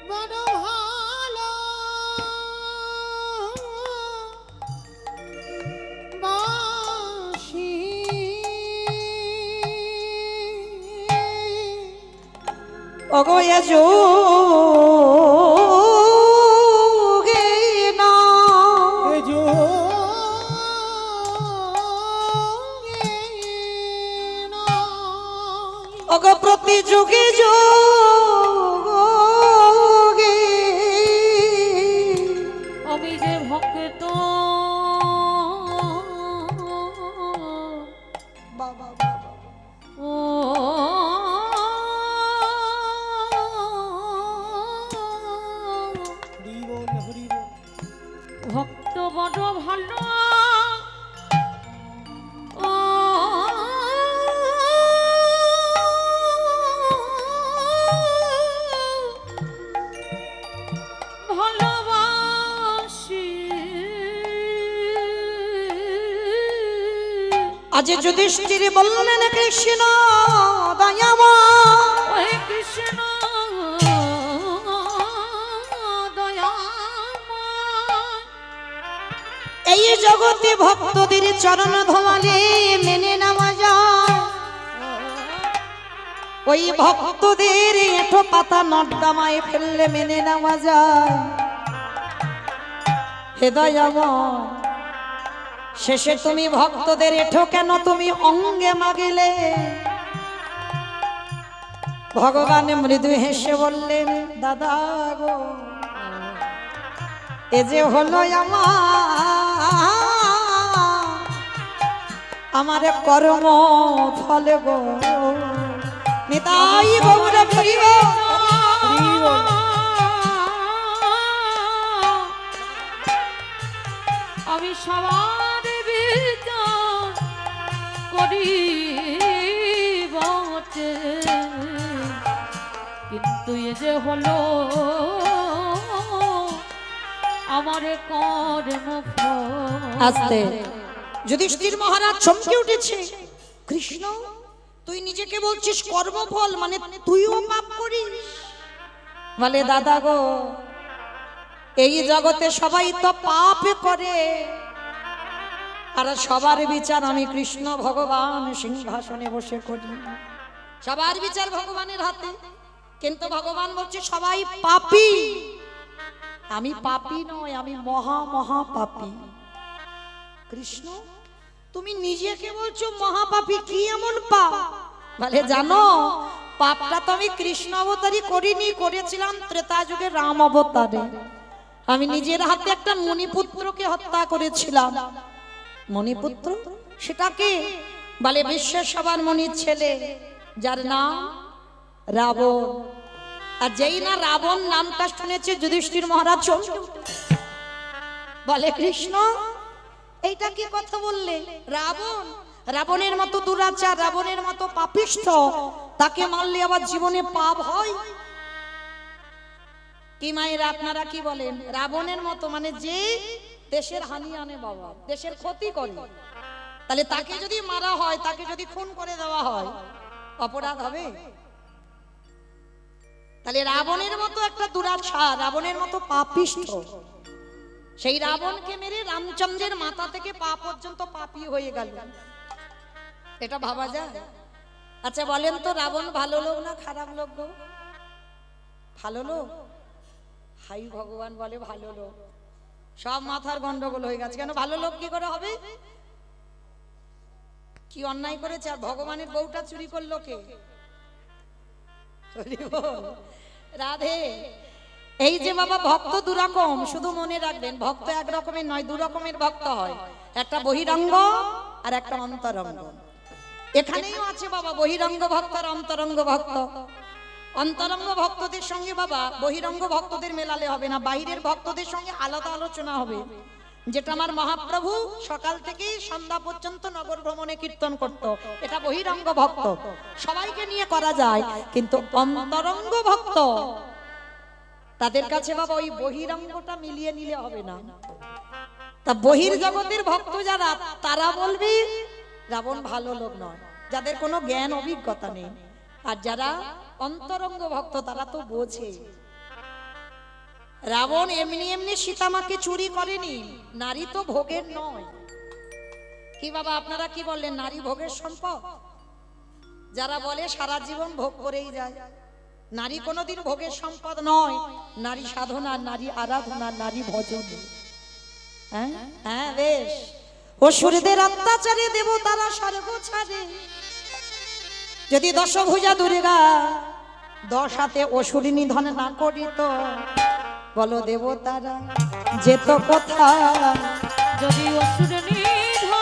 বড় ভালো বাসি। অগয়া যোগে না এ অগ প্রতি যুগে যোগে আমি যে ভক্ত বাবা বাবা ও হরি বল হরি বল। ভক্ত বড় ভালো ও ভালোবাসি। আজ যুধিষ্ঠির বললেন কৃষ্ণ দয়ামা ওহে কৃষ্ণ দয়াময়, এই জগতে ভক্তদের চরণ ধোয়ালে মেনে নেওয়া যায়, ওই ভক্তদের এঁঠো পাতা নর্দমায় ফেললে মেনে নেওয়া যায়। হৃদয়ময় শেষে তুমি ভক্তদের এঁঠো কেন তুমি অঙ্গে মাগিলে? ভগবান মৃদু হেসে বললেন, দাদা গো, এ যে হলো আমার কর্ম ফল গো। নিতাই গৌর করিব আমি সবার বিচার করি বটে, কিন্তু এ যে হলো আমার কর্মফল। আস্তে যুধিষ্ঠির মহারাজ চমকে উঠেছে। কৃষ্ণ, তুই নিজেকে বলছিস কর্মফল, মানে তুইও পাপ করিস? বলে, দাদা গো, এই জগতে সবাই তো পাপ করে, আর সবার বিচার আমি কৃষ্ণ ভগবান সিংহাসনে বসে করি। সবার বিচার ভগবানের হাতে, কিন্তু ভগবান বলছে সবাই পাপী। আমি পাপী নয়, আমি মহা মহা পাপী। কৃষ্ণ, তুমি নিজেকে বলছো মহাপাপী, কি এমন পাপ? বলে, জানো, পাপটা তো আমি কৃষ্ণ অবতারই করিনি, করেছিলাম ত্রেতা যুগে রাম অবতারে। আমি নিজের হাতে একটা মণিপুত্রকে হত্যা করেছিলাম। মণিপুত্র সেটাকে বলে বিশ্বের সবার মণির ছেলে, যার নাম রাবণ। আর যেই না রাবণ নামটা শুনেছে যুধিষ্ঠির মহারাজ চমকে উঠেছে। বলে, কৃষ্ণ, এইটা কি কথা বললে? রাবণ, রাবণের মতো দুরাচার, রাবণের মতো পাপিষ্ঠ, তাকে মারলে আবার জীবনে পাপ হয়? কি মায়েরা আপনারা কি বলেন? রাবণের মতো মানে যে দেশের হানি আনে, বাবা, দেশের ক্ষতি করে, তাহলে তাকে যদি মারা হয়, তাকে যদি খুন করে দেওয়া হয়, অপরাধ হবে? তাহলে রাবণের মতো একটা দুরাচার, রাবণের মতো পাপিষ্ঠ, সেই রাবণকে মেরে রামচন্দ্রের মাথা থেকে পা পর্যন্ত পাপী হয়ে গেল। এটা ভাবা যায়? আচ্ছা বলেন তো, রাবণ ভালো লোক না খারাপ লোক গো? ভালো লোক। হাই ভগবান বলে ভালো লোক। সব মাথার গন্ডগোল হয়ে গেছে। কেন ভালো লোক কি করে হবে? কি অন্যায় করেছে? আর ভগবানের বউটা চুরি করলো কে? রাধে। এই যে বাবা, ভক্ত দুরকম, শুধু মনে রাখবেন, ভক্ত এক রকমের নয়, দু রকমের ভক্ত হয়। একটা বহিরঙ্গ আর একটা অন্তরঙ্গ। এখানেও আছে বাবা বহিরঙ্গ ভক্ত আর অন্তরঙ্গ ভক্ত। অন্তরঙ্গ ভক্তদের সঙ্গে বাবা বহিরঙ্গ ভক্তদের মেলালে হবে না, বাইরের ভক্তদের সঙ্গে আলাদা আলোচনা হবে। যেটা আমার মহাপ্রভু সকাল থেকে সন্ধ্যা পর্যন্ত নগর ভ্রমণে কীর্তন করত, এটা বহিরঙ্গ ভক্ত, সবাইকে নিয়ে করা যায়। কিন্তু অন্তরঙ্গ ভক্ত, তাদের কাছে বাবা ওই বহিরঙ্গটা মিলিয়ে নিলে হবে না। তা বহির জগতের ভক্ত যারা, তারা বলবি রাবণ ভালো লোক নয়, যাদের কোনো জ্ঞান অভিজ্ঞতা নেই। আর যারা অন্তরঙ্গ ভক্ত, তারা তো বোঝে। রাবণ এমনি এমনি সীতামাকে চুরি করেনি, নারী তো ভোগের নয়। কি বাবা আপনারা কি বললেন? নারী ভোগের সম্পদ? যারা বলে সারা জীবন ভোগ করেই যায়, নারী কোনোদিন ভোগের সম্পদ নয়। নারী সাধনা, নারী আরাধনা, নারী ভজন। হ্যাঁ হ্যাঁ, বেশ। অসুরদের অত্যাচারে দেবতারা স্বর্গ ছাড়ে। যদি দশভুজা দুর্গা 10 হাতে অসুরী নিধন না করিত, বলো দেবতারা যেত কোথায়? যদি অসুর নিধন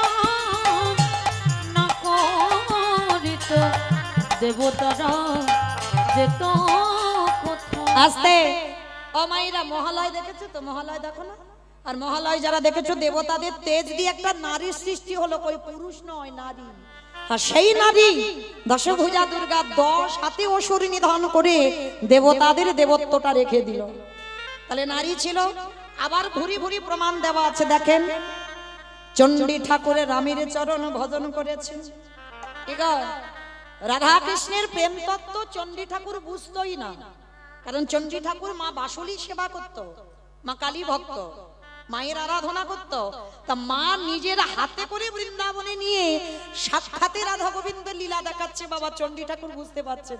না করিত, দেবতারা যেত কোথায়? আস্তে। ও মাইরা, মহালয় দেখেছো তো? মহালয় দেখো না? আর মহালয় যারা দেখেছো, দেবতাদের তেজ দিয়ে একটা নারীর সৃষ্টি হলো, কই পুরুষ নয়, নারী। আর সেই নারী দশভুজা দুর্গা 10 হাতে অসুরী নিধন করে দেবতাদের দেবত্বটা রেখে দিল। তাহলে নারী ছিল। আবার ভুরি ভুরি প্রমাণ দেওয়া আছে, দেখেন। চণ্ডী ঠাকুরের রামের চরণ ভজন করেছেন। ঠিক আছে, রাধা কৃষ্ণের প্রেম তত্ত্ব চণ্ডী ঠাকুর বুঝতোই না, কারণ চণ্ডী ঠাকুর মা বাসুলি সেবা করত, মা কালী ভক্ত। মায়ের আরাধনা করত। তা মা নিজের হাতে করে বৃন্দাবনে নিয়ে সাক্ষাতে রাধা গোবিন্দ লীলা দেখাচ্ছে। বাবা চণ্ডী ঠাকুর বুঝতে পারছেন,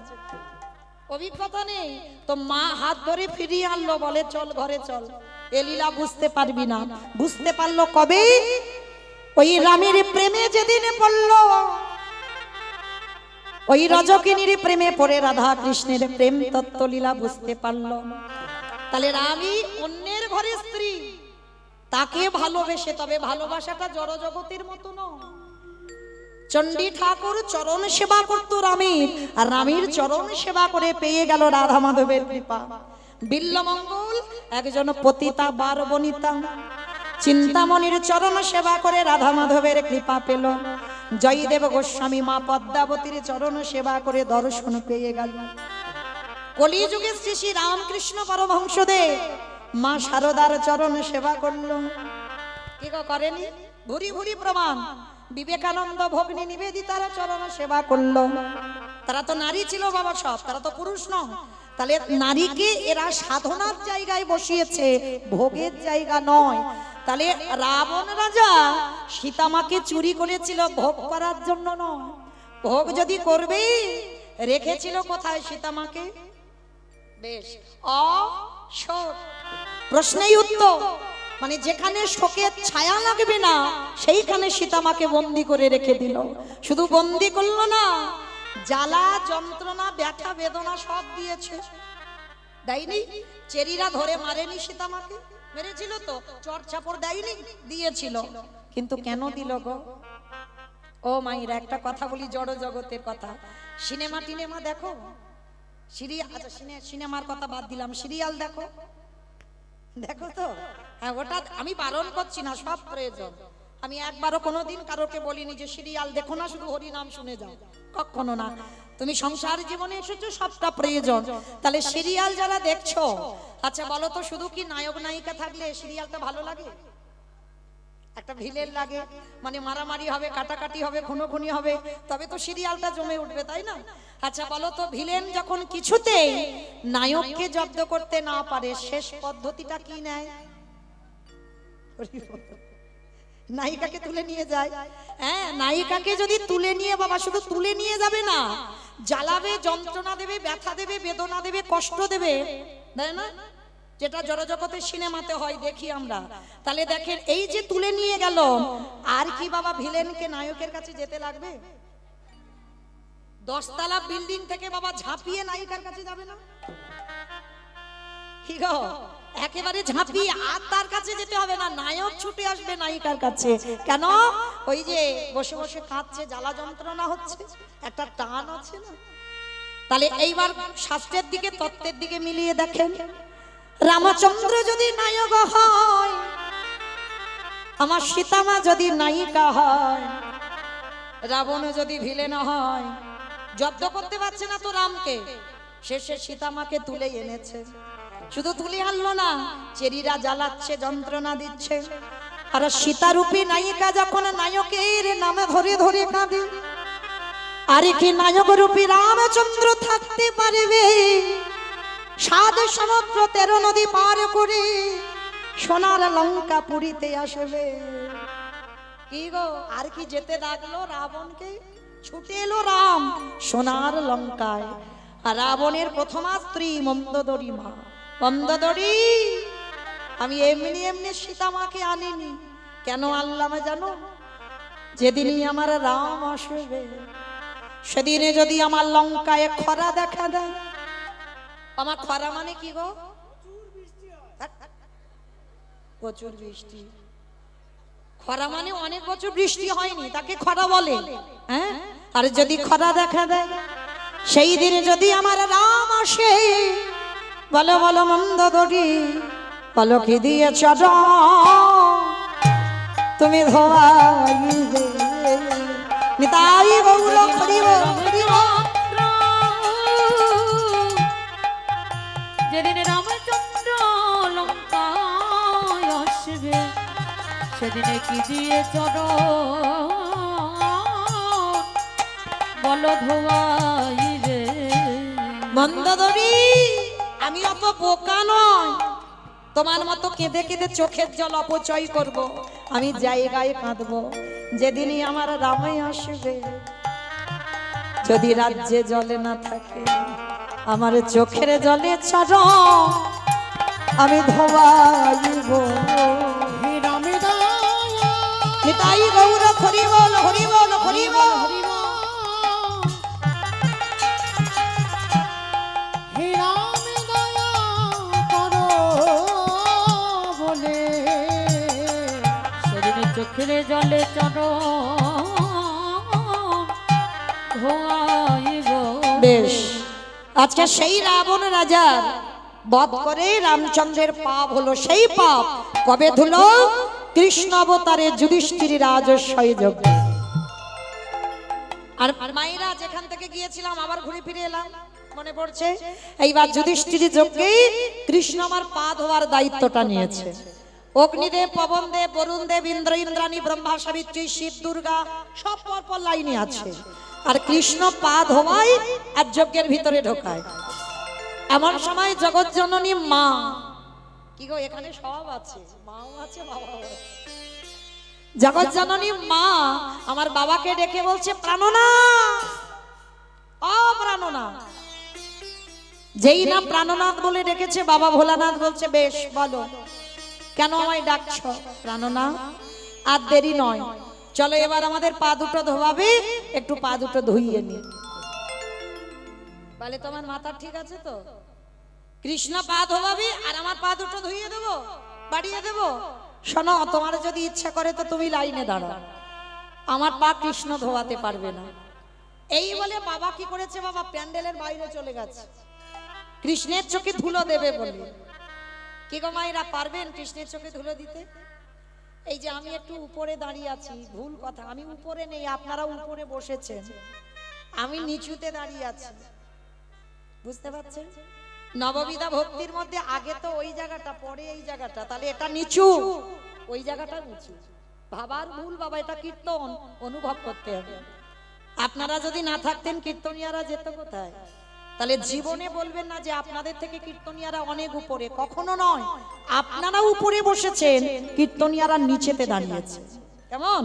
অভিজ্ঞতা নেই তো মা হাত ধরে ফিরিয়ে আনলো, বলে চল ঘরে চল, এ লীলা বুঝতে পারবি না। বুঝতে পারলো কবে? ওই রামের প্রেমে যেদিন পড়লো, ওই রজকিনীর প্রেমে পড়ে রাধা কৃষ্ণের প্রেম তত্ত্ব লীলা বুঝতে পারলো। তাহলে রামই অন্যের ঘরে স্ত্রী, তাকে ভালোবেসে, তবে ভালোবাসাটা জড় জগতের মতো নয়। চণ্ডী ঠাকুর চরণ সেবা করত রামের, আর রামের চরণ সেবা করে পেয়ে গেল রাধা মাধবের কৃপা। বিল্লমঙ্গল একজন পতিতা বার বনিতা চিন্তামণির চরণ সেবা করে রাধা মাধবের কৃপা পেল। জয়দেব গোস্বামী মা পদ্মাবতীর চরণ সেবা করে দর্শন পেয়ে গেল। কলিযুগে শ্রী শ্রী রামকৃষ্ণ পরমহংসদেব মা শারদার চরণ সেবা করল। কি গো করেনি? ভুরি ভুরি প্রমাণ। বিবেকানন্দ ভগ্নী নিবেদিতার চরণ সেবা করলো। তারা তো নারী ছিল বাবা, সব তারা তো পুরুষ নয়। তাহলে নারীকে এরা সাধনার জায়গায় বসিয়েছে, ভোগের জায়গা নয়। তাহলে রাবণ রাজা সীতামাকে চুরি করেছিল ভোগ করার জন্য নয়। ভোগ যদি করবে, রেখেছিল কোথায় সীতামাকে? বেশ অশোক। প্রশ্নেই উত্তর, মানে যেখানে শোকের ছায়া লাগবে না সেইখানে সীতামাকে বন্দি করে রেখে দিল। শুধু বন্দি করলো না, জ্বালা যন্ত্রণা ব্যথা বেদনা সব দিয়েছে। দেয়নি? চেরিরা ধরে মারেনি সীতামাকে? মেরেছিল তো। চড়চাপড় দেয়নি? দিয়েছিল। কিন্তু কেন দিল গো? ও মাইরা একটা কথা বলি, জড় জগতের কথা। সিনেমা টিনেমা দেখো? সিরিয়াল, আচ্ছা সিনেমার কথা বাদ দিলাম, সিরিয়াল দেখো? দেখো তো? হ্যাঁ, ওটা আমি বারণ করছি না, সব প্রয়োজন। আমি একবারও কোনোদিন কারোকে বলিনি যে সিরিয়াল দেখো না, শুধু হরি নাম শুনে যাও, কখনো না। তুমি সংসার জীবনে এসেছো, সবটা প্রয়োজন। তাহলে সিরিয়াল যারা দেখছো, আচ্ছা বলো তো, শুধু কি নায়ক নায়িকা থাকলে সিরিয়ালটা ভালো লাগে? একটা ভিলেন লাগে, মানে মারামারি হবে, কাটাকাটি হবে, খুনোখুনি হবে, তবে তো সিরিয়ালটা জমে উঠবে, তাই না? আচ্ছা বলো তো, ভিলেন যখন কিছুতেই নায়ককে জব্দ করতে না পারে, শেষ পদ্ধতিটা কি নেয়? নায়িকাকে তুলে নিয়ে যায়। হ্যাঁ, নায়িকাকে যদি তুলে নিয়ে, বাবা শুধু তুলে নিয়ে যাবে না, জ্বালাবে, যন্ত্রণা দেবে, ব্যথা দেবে, বেদনা দেবে, কষ্ট দেবে, তাই না? যেটা জড়জগতের সিনেমাতে হয়, দেখি আমরা। তাহলে দেখেন, এই যে তুলে নিয়ে গেল, আর কি বাবা ভিলেনকে নায়কের কাছে যেতে লাগবে? 10 তলা বিল্ডিং থেকে বাবা ঝাঁপিয়ে নায়িকার কাছে যাবে না? কি গো, একেবারে ঝাঁপিয়ে আর তার কাছে যেতে হবে না, নায়ক ছুটে আসবে নায়িকার কাছে। কেন? ওই যে বসে বসে কাঁদছে, জ্বালা যন্ত্রণা হচ্ছে, একটা টান আছে না? তাহলে এইবার শাস্ত্রের দিকে, তত্ত্বের দিকে মিলিয়ে দেখেন, রামচন্দ্র যদি নায়ক হয়, আমার সীতামা যদি নায়িকা হয়, রাবণ যদি ভিলেন হয়, জব্দ করতে পারছে না তো রামকে, শেষে সীতামাকে তুলে এনেছে। শুধু তুলে আনলো না, চেরিরা জ্বালাচ্ছে, যন্ত্রণা দিচ্ছে। আর সীতারূপী নায়িকা যখন নায়কের নামে ধরে ধরে কাঁদে, আর কি নায়ক রূপী রামচন্দ্র থাকতে পারবে? 7 সমুদ্র 13 নদী পার করে সোনার লঙ্কা পুরীতে আসবে। কি গো, আর কি যেতে ডাকলো রাবণকে? ছুটে এলো রাম সোনার লঙ্কায়। আর রাবণের প্রথমা স্ত্রী মন্দোদরী মা, মন্দোদরী, আমি এমনি এমনি সীতামাকে আনিনি। কেন আনলাম জানো? যেদিনই আমার রাম আসবে, সেদিনে যদি আমার লঙ্কায় খরা দেখা দেয়। আমার খরা মানে কি গো? প্রচুর বৃষ্টি। খরা মানে অনেক বছর বৃষ্টি হয়নি, তাকে খরা বলে। হ্যাঁ, আর যদি খরা দেখা দেয়, সেই দিনে যদি আমার রাম আসে, বলো বলো মন্দোদরী, বলো কি দিয়ে চরণ তুমি ধোয়াইবে। নিতাই গৌর হরি বল, হরি বল। যেদিন রামচন্দ্র লঙ্কায় আসবে, সেদিনে কি দিয়ে চরণ বলো ধোয়াইবে। মন্দোদরী, আমি অত বোকা নয়, তোমার মতো কেঁদে কেঁদে চোখের জল অপচয় করব, আমি জায়গায় কাঁদবো যেদিনই আমার রামাই আসবে। যদি রাজ্যে জলে না থাকে আমার চোখের জলে চরণ আমি ধোয়াইব। হে রামে দয়া নিতাই গৌর হরি বল হরি বল হরি বল। হে রামে দয়া করো বলে সেদিনে চোখের জলে চরণ ধোয়াইব। বেশ, আজকে সেই রাবণ রাজার বধ করে রামচন্দ্রের পাপ হলো। সেই পাপ কবে ধুলো? কৃষ্ণ অবতারে যুধিষ্ঠির রাজস্বয় যজ্ঞে। আর মায়েরা যেখান থেকে গিয়েছিলাম আবার ঘুরে ফিরে এলাম, মনে পড়ছে? এইবার যুধিষ্ঠির যজ্ঞে কৃষ্ণ আমার পা ধোয়ার দায়িত্বটা নিয়েছে। অগ্নিদেব, পবনদেব, বরুণদেব, ইন্দ্র, ইন্দ্রাণী, ব্রহ্মা, সাবিত্রী, শিব, দুর্গা সব পরপর লাইনে আছে। আর কৃষ্ণ পা ধোয়ায় আর যজ্ঞের ভিতরে ঢোকায়। এমন সময় জগৎ জননী মা, কি গো এখানে সব আছে, মাও আছে বাবাও আছে। জগৎ জননী মা আমার বাবাকে ডেকে বলছে, প্রাণনাথ, ও প্রাণনাথ। যেই না প্রাণনাথ বলে ডেকেছে, বাবা ভোলানাথ বলছে, বেশ বলো কেন আমায় ডাকছো? প্রাণনাথ, আর দেরি নয়, চলো এবার আমাদের পা দুটো ধোয়াবে, একটু পা দুটো ধুইয়ে নি। বলে তোমার মাথা ঠিক আছে তো? কৃষ্ণ পা ধোয়াবি আর আমার পা দুটো ধুইয়ে দেবো, বাড়িয়ে দেবো? শোনো, তোমার যদি ইচ্ছা করে তো তুমি লাইনে দাঁড়াও, আমার পা কৃষ্ণ ধোয়াতে পারবে না। এই বলে বাবা কি করেছে? বাবা প্যান্ডেলের বাইরে চলে গেছে কৃষ্ণের চোখে ধুলো দেবে বলে। কি গো মায়েরা, পারবেন কৃষ্ণের চোখে ধুলো দিতে? এই যে আমি একটু উপরে দাঁড়িয়ে আছি, ভুল কথা, আমি উপরে নেই, আপনারা উপরে বসেছেন, আমি নিচুতে দাঁড়িয়ে আছি, বুঝতে পারছেন? নববিধা ভক্তির মধ্যে আগে তো ওই জায়গাটা, পরে এই জায়গাটা, তাহলে এটা নিচু, ওই জায়গাটা নিচু। ভাবার ভুল বাবা, এটা কীর্তন, অনুভব করতে হবে। আপনারা যদি না থাকতেন কীর্তনিয়ারা যেত কোথায়? তাহলে জীবনে বলবেন না যে আপনাদের থেকে কীর্তনিয়ারা অনেক উপরে, কখনো নয়। আপনারা উপরে বসেছেন, কীর্তনিয়ারা নিচেতে দাঁড়িয়েছে। কেমন?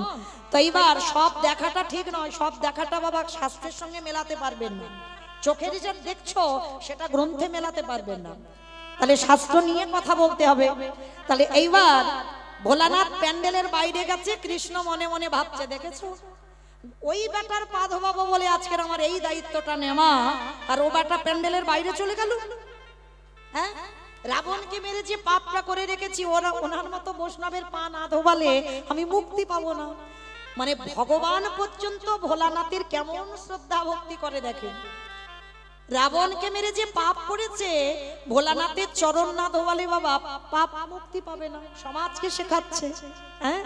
তো এইবার সব দেখাটা ঠিক নয়, সব দেখাটা বাবা শাস্ত্রের সঙ্গে মেলাতে পারবেন না। চোখের যে দেখছো সেটা গ্রন্থে মেলাতে পারবেন না, তাহলে শাস্ত্র নিয়ে কথা বলতে হবে। তাহলে এইবার ভোলানাথ প্যান্ডেলের বাইরে গেছে, কৃষ্ণ মনে মনে ভাবছে, দেখেছো ওই বেটার পা ধোয়াবো বলে আজকের আমার এই দায়িত্বটা নেওয়া, আর ও বেটা প্যান্ডেলের বাইরে চলে গেল। হ্যাঁ, রাবণকে মেরে যে পাপটা করে রেখেছি, ওরা ওনার মতো বৈষ্ণবের পা না ধোবালে আমি মুক্তি পাবো না। মানে ভগবান পর্যন্ত ভোলানাথের কেমন শ্রদ্ধা ভক্তি করে দেখেন। রাবণকে মেরে যে পাপ করেছে, ভোলানাথের চরণ না ধোয়ালে বাবা পাপ মুক্তি পাবে না, সমাজকে শেখাচ্ছে। হ্যাঁ,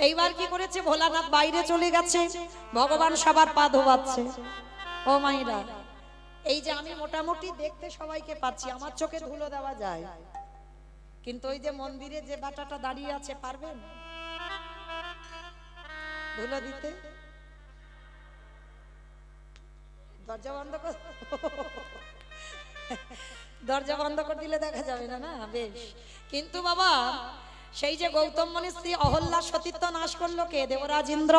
এইবার কি করেছে? ভোলানাথ বাইরে চলে গেছে, ভগবান সবার পা ধোয়াচ্ছে। ও মাইরা, এই যে আমি মোটামুটি দেখতে সবাইকে পাচ্ছি, আমার চোখে ধুলো দেওয়া যায়, কিন্তু ওই যে মন্দিরে যে বাটাটা দাঁড়িয়ে আছে, পারবেন ধুলো দিতে? দরজা বন্ধ কর, দরজা বন্ধ করে দিলে দেখা যাবে না। না বেশ, কিন্তু বাবা সেই যে গৌতম মুনির স্ত্রী অহল্যা সতীত্ব নাশ করলো কে? দেবরাজ ইন্দ্র।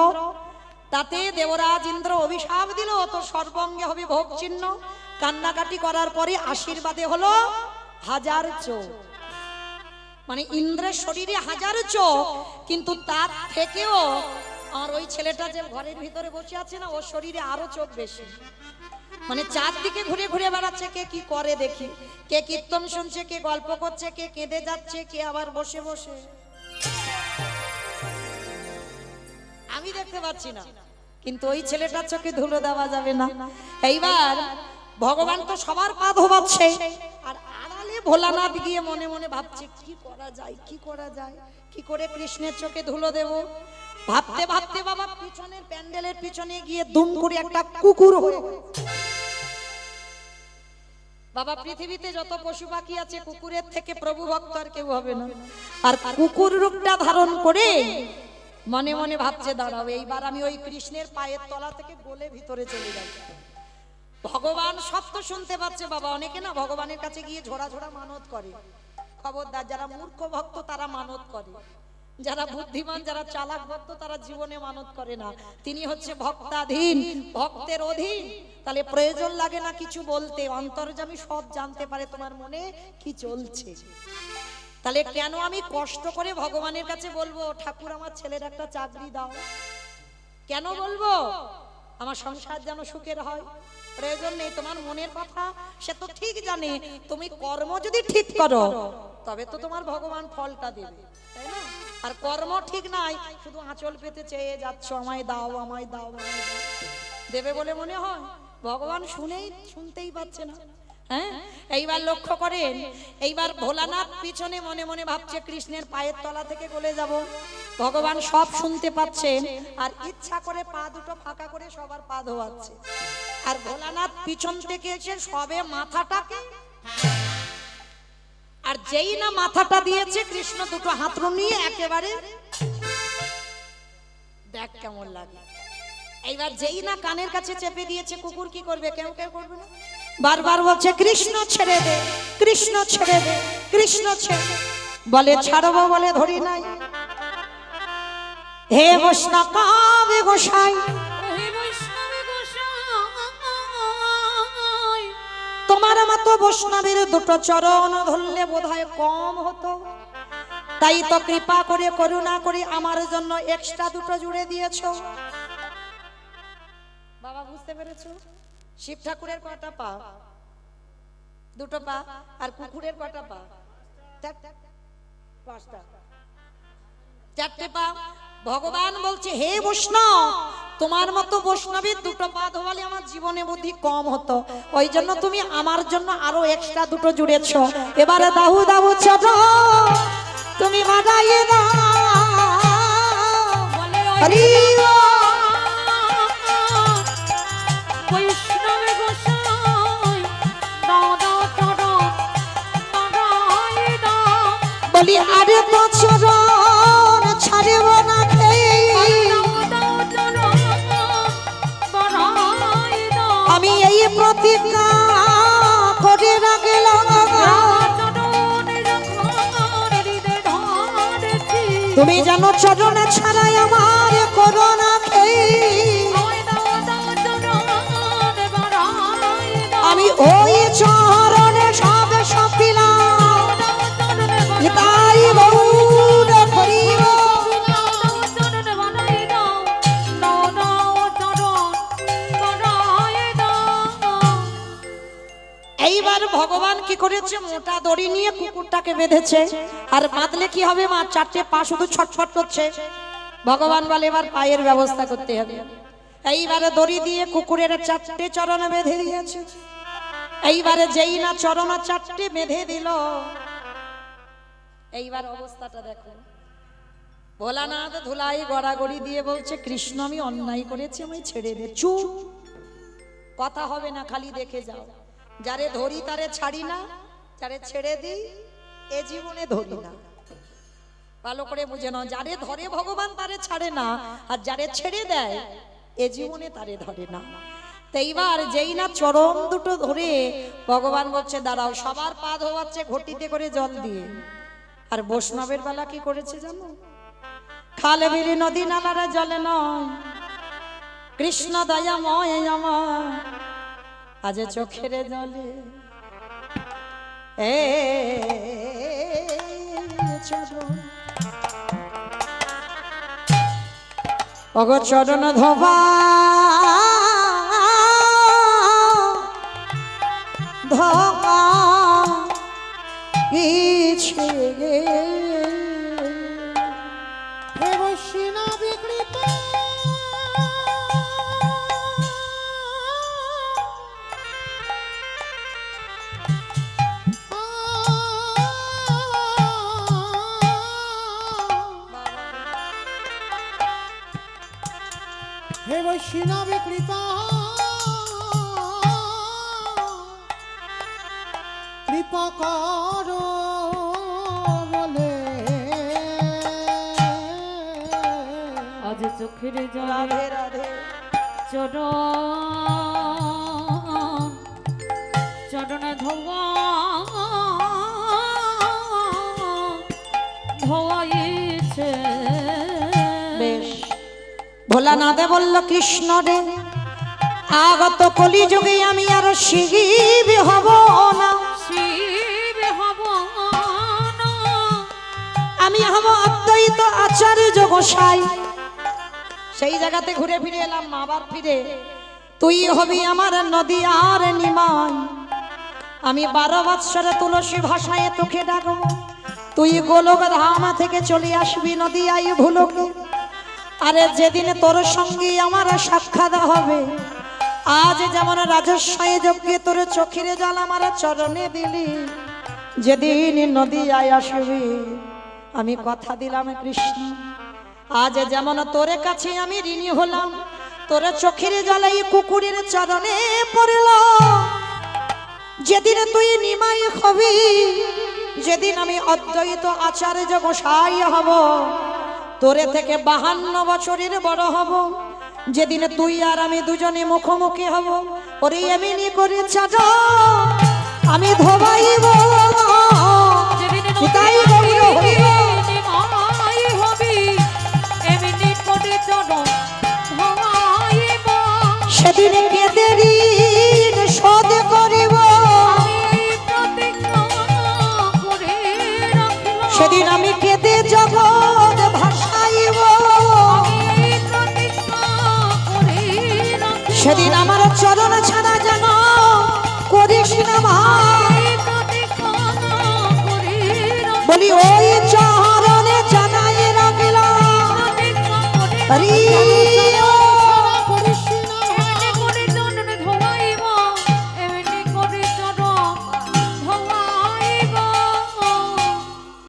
তাতে দেবরাজ ইন্দ্র অভিশাপ দিল, তো সর্বঙ্গে হবে ভোগ চিহ্ন। কান্নাকাটি করার পরে আশীর্বাদে হলো 1000 চোখ। মানে ইন্দ্রের শরীরে 1000 চোখ, কিন্তু তার থেকেও আর ওই ছেলেটা যে ঘরের ভিতরে বসে আছে না, ওর শরীরে আরো চোখ বেশি। মানে চারদিকে ঘুরে ঘুরে বেড়াচ্ছে, কে কি করে দেখি, কে কীর্তন শুনছে, কে গল্প করছে, কে কেঁদে যাচ্ছে, কে আবার বসে বসে। আমি দেখতে পাচ্ছি না, কিন্তু ওই ছেলেটার চোখে ধুলো দেওয়া যাবে না। এইবার ভগবান তো সবার পা ধোবাচ্ছে, আর আড়ালে ভোলানাথ গিয়ে মনে মনে ভাবছে, কি করা যায়, কি করা যায়, কি করে কৃষ্ণের চোখে ধুলো দেব। ভাবতে ভাবতে বাবা পিছনের প্যান্ডেলের পিছনে গিয়ে দুম করে একটা কুকুর হয়ে, বাবা পৃথিবীতে যত পশু পাখি আছে, কুকুরের থেকে প্রভু ভক্ত আর কেউ হবে না। আর কুকুর রূপটা ধারণ করে মনে মনে ভাবছে, দাঁড়াও এইবার আমি ওই কৃষ্ণের পায়ের তলা থেকে গলে ভিতরে চলে যাই। ভগবান সব তো শুনতে পাচ্ছে বাবা। অনেকে না ভগবানের কাছে গিয়ে ঝোড়া ঝোড়া মানত করে, খবরদার, যারা মূর্খ ভক্ত তারা মানত করে, যারা বুদ্ধিমান যারা চালাক ভক্ত তারা জীবনে মানত করে না। তিনি হচ্ছে ভক্তাধীন, ভক্তের অধীন। তাহলে প্রয়োজন লাগে না কিছু বলতে, অন্তর্যামী সব জানতে পারে তোমার মনে কি চলছে। তাহলে কেন আমি কষ্ট করে ভগবানের কাছে বলবো ঠাকুর আমার ছেলের একটা চাকরি দাও? কেন বলবো? আমার সংসার যেন সুখের হয়। প্রয়োজন নেই, তোমার মনের কথা সে তো ঠিক জানে। তুমি কর্ম যদি ঠিক করো তবে তো তোমার ভগবান ফলটা দেবে, তাই না? আর কর্ম ঠিক নাই, শুধু আঁচল পেতে চেয়ে যাচ্ছ আমায় দাও আমায় দাও আমায় দাও, দেবে বলে মনে হয়? ভগবান শুনতেই পাচ্ছে না। হ্যাঁ, এইবার লক্ষ্য করেন, এইবার ভোলানাথ পিছনে মনে মনে ভাবছে কৃষ্ণের পায়ের তলা থেকে গলে যাব। ভগবান সব শুনতে পাচ্ছেন আর ইচ্ছা করে পা দুটো ফাঁকা করে সবার পা ধোয়াচ্ছে। আর ভোলানাথ পিছন থেকে এসে সবে মাথাটাকে, আর যেই না মাথাটা দিয়েছে কৃষ্ণ দুটো হাত নিয়ে একেবারে দেখ কেমন লাগে। এইবার যেই না কানের কাছে চেপে দিয়েছে, কুকুর কি করবে? কেউ কেউ করবে না, বারবার বলছে কৃষ্ণ ছেড়ে দে, কৃষ্ণ ছেড়ে দে, কৃষ্ণ ছেড়ে দে। বলে ছাড়বো বলে ধরি নাই। হে বৈষ্ণব গোসাই, তোমার মতো বৈষ্ণবের দুটো চরণ ধরলে বোধহয় কম হতো, তাই তো কৃপা করে করুণা করে আমার জন্য এক্সট্রা দুটো জুড়ে দিয়েছো। বাবা বুঝতে পেরেছো? শিব ঠাকুরের কটা পা? দুটো পা। আর কুকুরের কটা পা? পাঁচটা, চারটে পা। ভগবান বলছে হে বৈষ্ণব, তোমার মতো বৈষ্ণবের দুটো পা ধোয়ালে আমার জীবনে বুদ্ধি কম হতো, ওই জন্য তুমি আমার জন্য আরো এক্সট্রা দুটো জুড়েছো। এবারে দাহু দাহু ছোট তুমি বাজাইয়ে দাও। হরি বলি আরে বছর ছাড়ব না আমি এই প্রতিজ্ঞা করে রাখলাম, তুমি জানো চরণে ছাড়াই আমার করোনা খেয়ে আমি ওই চরণে সব সপিলাম। তাই গৌর হরিব এইবার ভগবান কি করেছে? মোটা দড়ি নিয়ে কুকুরটাকে বেঁধেছে। আর বাঁধলে কি হবে মা? চারটে পা শুধু ছটফট করছে। ভগবান বলে এবার পায়ের ব্যবস্থা করতে হবে। এইবারে দড়ি দিয়ে কুকুরের চারটে চরণ বেঁধে দিয়েছে। এইবারে যেই না চরণ চারটে বেঁধে দিল, এইবার অবস্থাটা দেখো। ভোলানাথ ধুলাই গড়াগড়ি দিয়ে বলছে কৃষ্ণ আমি অন্যায় করেছি, আমায় ছেড়ে দে। চুপ, কথা হবে না, খালি দেখে যাও। যারে ধরি তারে ছাড়ি না, যারে ছেড়ে দিই এ জীবনে ধরি না। ভালো করে বুঝে নাও, যারে ধরে ভগবান তারে ছাড়ে না, আর যারে ছেড়ে দেয় এ জীবনে তারে ধরে না। তো এইবার যেই না চরণ দুটো ধরে ভগবান বলছে দাঁড়াও, সবার পা ধোয়াচ্ছে ঘটিতে করে জল দিয়ে। আর বৈষ্ণবের বেলা কি করেছে জানো? খালে বিলি নদী নালারা জলে নয়, কৃষ্ণ দয়াময় আমার আজ চোখের জলে এ অগো চরণ ধোবা ধোবা ইচ্ছে হে বৈষ্ণব কৃপা হে বৈষ্ণব কৃপা কৃপা করো বলে আজ চোখের জলে রাধে রাধে চরণ ধোয়া ভোলানাথে বলল কৃষ্ণ রে, আগত কলিযুগে আমি আর শিব হব না, শিব হব না, আমি হব অদ্বৈত আচার্য গোসাই। সেই জায়গাতে ঘুরে ফিরে এলাম আবার ফিরে, তুই হবি আমার নদী আর নিমাই। আমি 12 বৎসরে তুলসী ভাষায় তোকে ডাকবো, তুই গোলক ধামা থেকে চলে আসবি নদী আই ভুলোকে। আরে যেদিন তোর সঙ্গে আমার সাক্ষাৎ হবে, আজ যেমন রাজস্বয় যজ্ঞে তোর চোখের জল আমার চরণে দিলি, যেদিন নদী আয় আসবি আমি কথা দিলাম কৃষ্ণ, আজ যেমন তোর কাছে আমি ঋণী হলাম, তোর চোখের জলে কুকুরের চরণে পড়ল। যেদিন তুই নিমাই হবি, যেদিন আমি অদ্বৈত আচার্য গোসাই হব, তোরে থেকে 52 বছরের বড় হব, যেদিন তুই আর আমি দুজনে মুখোমুখি হব, ওরে এমনি করে চাটা আমি ধোবাইব। যেদিন পিতাই গৌর হরি বল। নিমাই হবি, এমনি করে চরণ ধোয়াইব। সেদিন কেঁদে ঋণ শোধ করিব, আমি প্রতিজ্ঞা করে রাখলাম, সেদিন আমি কেঁদে জগৎ ভাসাইব। আমি প্রতিজ্ঞা করে রাখলাম, সেদিন আমার চরণ ছাড়া যেন করিস না ভাই, আমি প্রতিজ্ঞা করে রাখলাম, বলি ওই চরণে জানাই রাখলাম। প্রতিজ্ঞা করে হরি